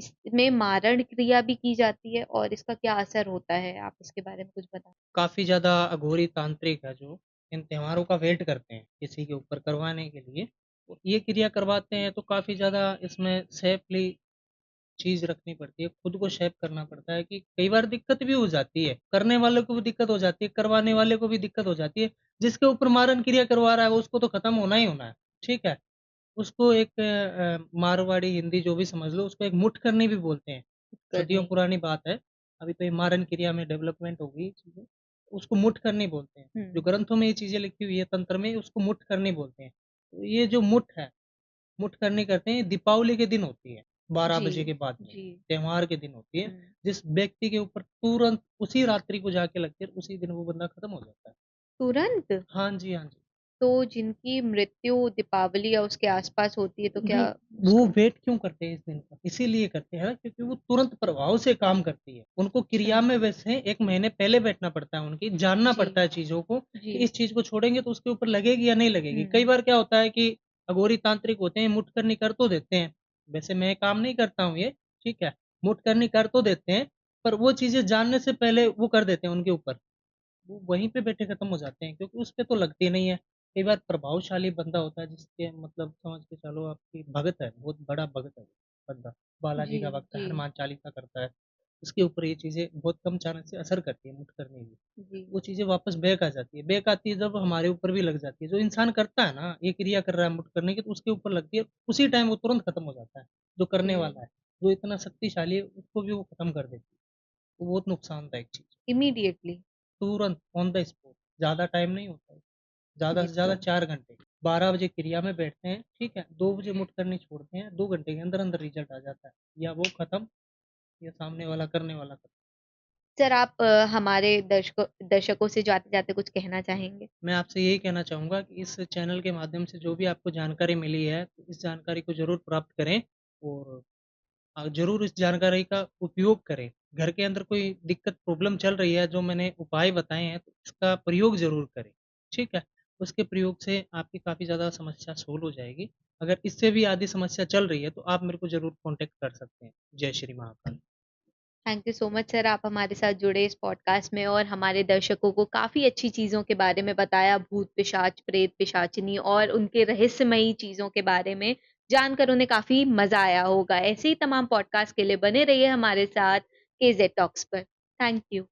Speaker 1: इसमें मारण क्रिया भी की जाती है और इसका क्या असर होता है? आप इसके बारे में कुछ बताएँ?
Speaker 2: काफ़ी ज़्यादा अघोरी तांत्रिक है जो इन त्योहारों का वेट करते हैं किसी के ऊपर करवाने के लिए। तो ये क्रिया करवाते हैं तो काफ़ी ज़्यादा इसमें सेफ़ली चीज़ रखनी पड़ती है, खुद को सेफ करना पड़ता है कि कई बार दिक्कत भी हो जाती है, करने वाले को भी दिक्कत हो जाती है, करवाने वाले को भी दिक्कत हो जाती है। जिसके ऊपर मारन क्रिया करवा रहा है उसको तो खत्म होना ही होना है, ठीक है? उसको एक मारवाड़ी, हिंदी जो भी समझ लो, उसको एक मुठ करनी भी बोलते हैं। सदियों
Speaker 1: करनी।
Speaker 2: पुरानी बात है, अभी तो ये मारन क्रिया में डेवलपमेंट हो गई चीज़ें, उसको मुठ करनी बोलते हैं।
Speaker 1: हुँ,
Speaker 2: जो ग्रंथों में ये चीज़ें लिखी हुई है तंत्र में, उसको मुठ करनी बोलते हैं। तो ये जो मुठ है, मुठ करनी करते हैं, दीपावली के दिन होती है, 12
Speaker 1: जी,
Speaker 2: बजे के बाद में,
Speaker 1: जी,
Speaker 2: त्योहार के दिन होती है।
Speaker 1: हुँ।
Speaker 2: जिस व्यक्ति के ऊपर तुरंत उसी रात्रि को जाके लगती है, उसी दिन वो बंदा खत्म हो जाता है।
Speaker 1: तुरंत?
Speaker 2: हाँ जी, हाँ जी।
Speaker 1: तो जिनकी मृत्यु दीपावली या उसके आसपास होती है तो क्या
Speaker 2: नहीं, वो
Speaker 1: उसका
Speaker 2: वेट क्यों करते हैं इस दिन का? इसीलिए करते हैं ना क्योंकि वो तुरंत प्रभाव से काम करती है। उनको
Speaker 1: अच्छा।
Speaker 2: क्रिया में वैसे 1 महीने पहले बैठना पड़ता है उनकी, जानना
Speaker 1: जी,
Speaker 2: पड़ता है चीज़ों को
Speaker 1: जी।
Speaker 2: कि इस चीज़ को छोड़ेंगे तो उसके ऊपर लगेगी या नहीं लगेगी। कई
Speaker 1: हुँ,
Speaker 2: बार क्या होता है कि अघोरी तांत्रिक होते हैं, मुठकरनी कर तो देते हैं। वैसे मैं काम नहीं करता हूँ ये, ठीक है? मुठकरनी कर तो देते हैं, पर वो चीज़ें जानने से पहले वो कर देते हैं उनके ऊपर। वो वहीं पे बैठे खत्म हो जाते हैं क्योंकि उस पे तो लगती नहीं है। कई बार प्रभावशाली बंदा होता है जिसके मतलब समझ के चलो आपकी भगत है, बहुत बड़ा भगत है वो बंदा। बालाजी
Speaker 1: जी,
Speaker 2: का भक्त है,
Speaker 1: जी,
Speaker 2: हनुमान चालीसा करता है। उसके ऊपर ये चीज़ें बहुत कम चांस से असर करती है मुठ करने की।
Speaker 1: जी,
Speaker 2: वो चीज़ें वापस बैक आ जाती है। बैक आती है जब हमारे ऊपर भी लग जाती है। जो इंसान करता है ना, ये क्रिया कर रहा है मुठ करने की तो उसके ऊपर लगती है, उसी टाइम वो तुरंत खत्म हो जाता है, जो करने
Speaker 1: जी।
Speaker 2: वाला है। जो इतना शक्तिशाली है उसको भी वो खत्म कर देती है। तो बहुत नुकसानदायक चीज़ है।
Speaker 1: इमीडिएटली।
Speaker 2: तुरंत ऑन द स्पॉट ज़्यादा टाइम नहीं होता है। ज़्यादा
Speaker 1: ये
Speaker 2: से ज़्यादा
Speaker 1: तो
Speaker 2: 4 घंटे। 12 बजे क्रिया में बैठते हैं, ठीक है? 2 बजे मुठ करनी छोड़ते हैं, 2 घंटे के अंदर-अंदर रिज़ल्ट आ जाता है। या वो खत्म या सामने वाला करने वाला खत्म।
Speaker 1: सर आप हमारे दर्शकों से जाते-जाते कुछ कहना चाहेंगे?
Speaker 2: मैं आपसे यही कहना चाहूँगा कि इस चैनल के माध्यम से जो भी आपको जानकारी मिली है, तो इस जानकारी को ज़रूर प्राप्त करें और ज़रूर इस जानकारी का उपयोग करें। घर के अंदर कोई दिक्कत प्रॉब्लम चल रही है, जो मैंने उपाय बताए हैं, तो इसका प्रयोग ज़रूर करें, ठीक है? उसके प्रयोग से आपकी काफ़ी ज़्यादा समस्या सॉल्व हो जाएगी। अगर इससे भी आधी समस्या चल रही है, तो आप मेरे को ज़रूर कॉन्टैक्ट कर सकते हैं। जय Shri Mahakal.
Speaker 1: Thank you so much sir आप हमारे साथ जुड़े इस पॉडकास्ट में और हमारे दर्शकों को काफ़ी अच्छी चीज़ों के बारे में बताया, भूत-पिशाच, प्रेत-पिशाचिनी और उनके रहस्यमयी चीज़ों के बारे में जानकर उन्हें काफ़ी मज़ा आया होगा। ऐसे ही तमाम पॉडकास्ट के लिए बने रहिए हमारे साथ केज़ेड टॉक्स पर। Thank you.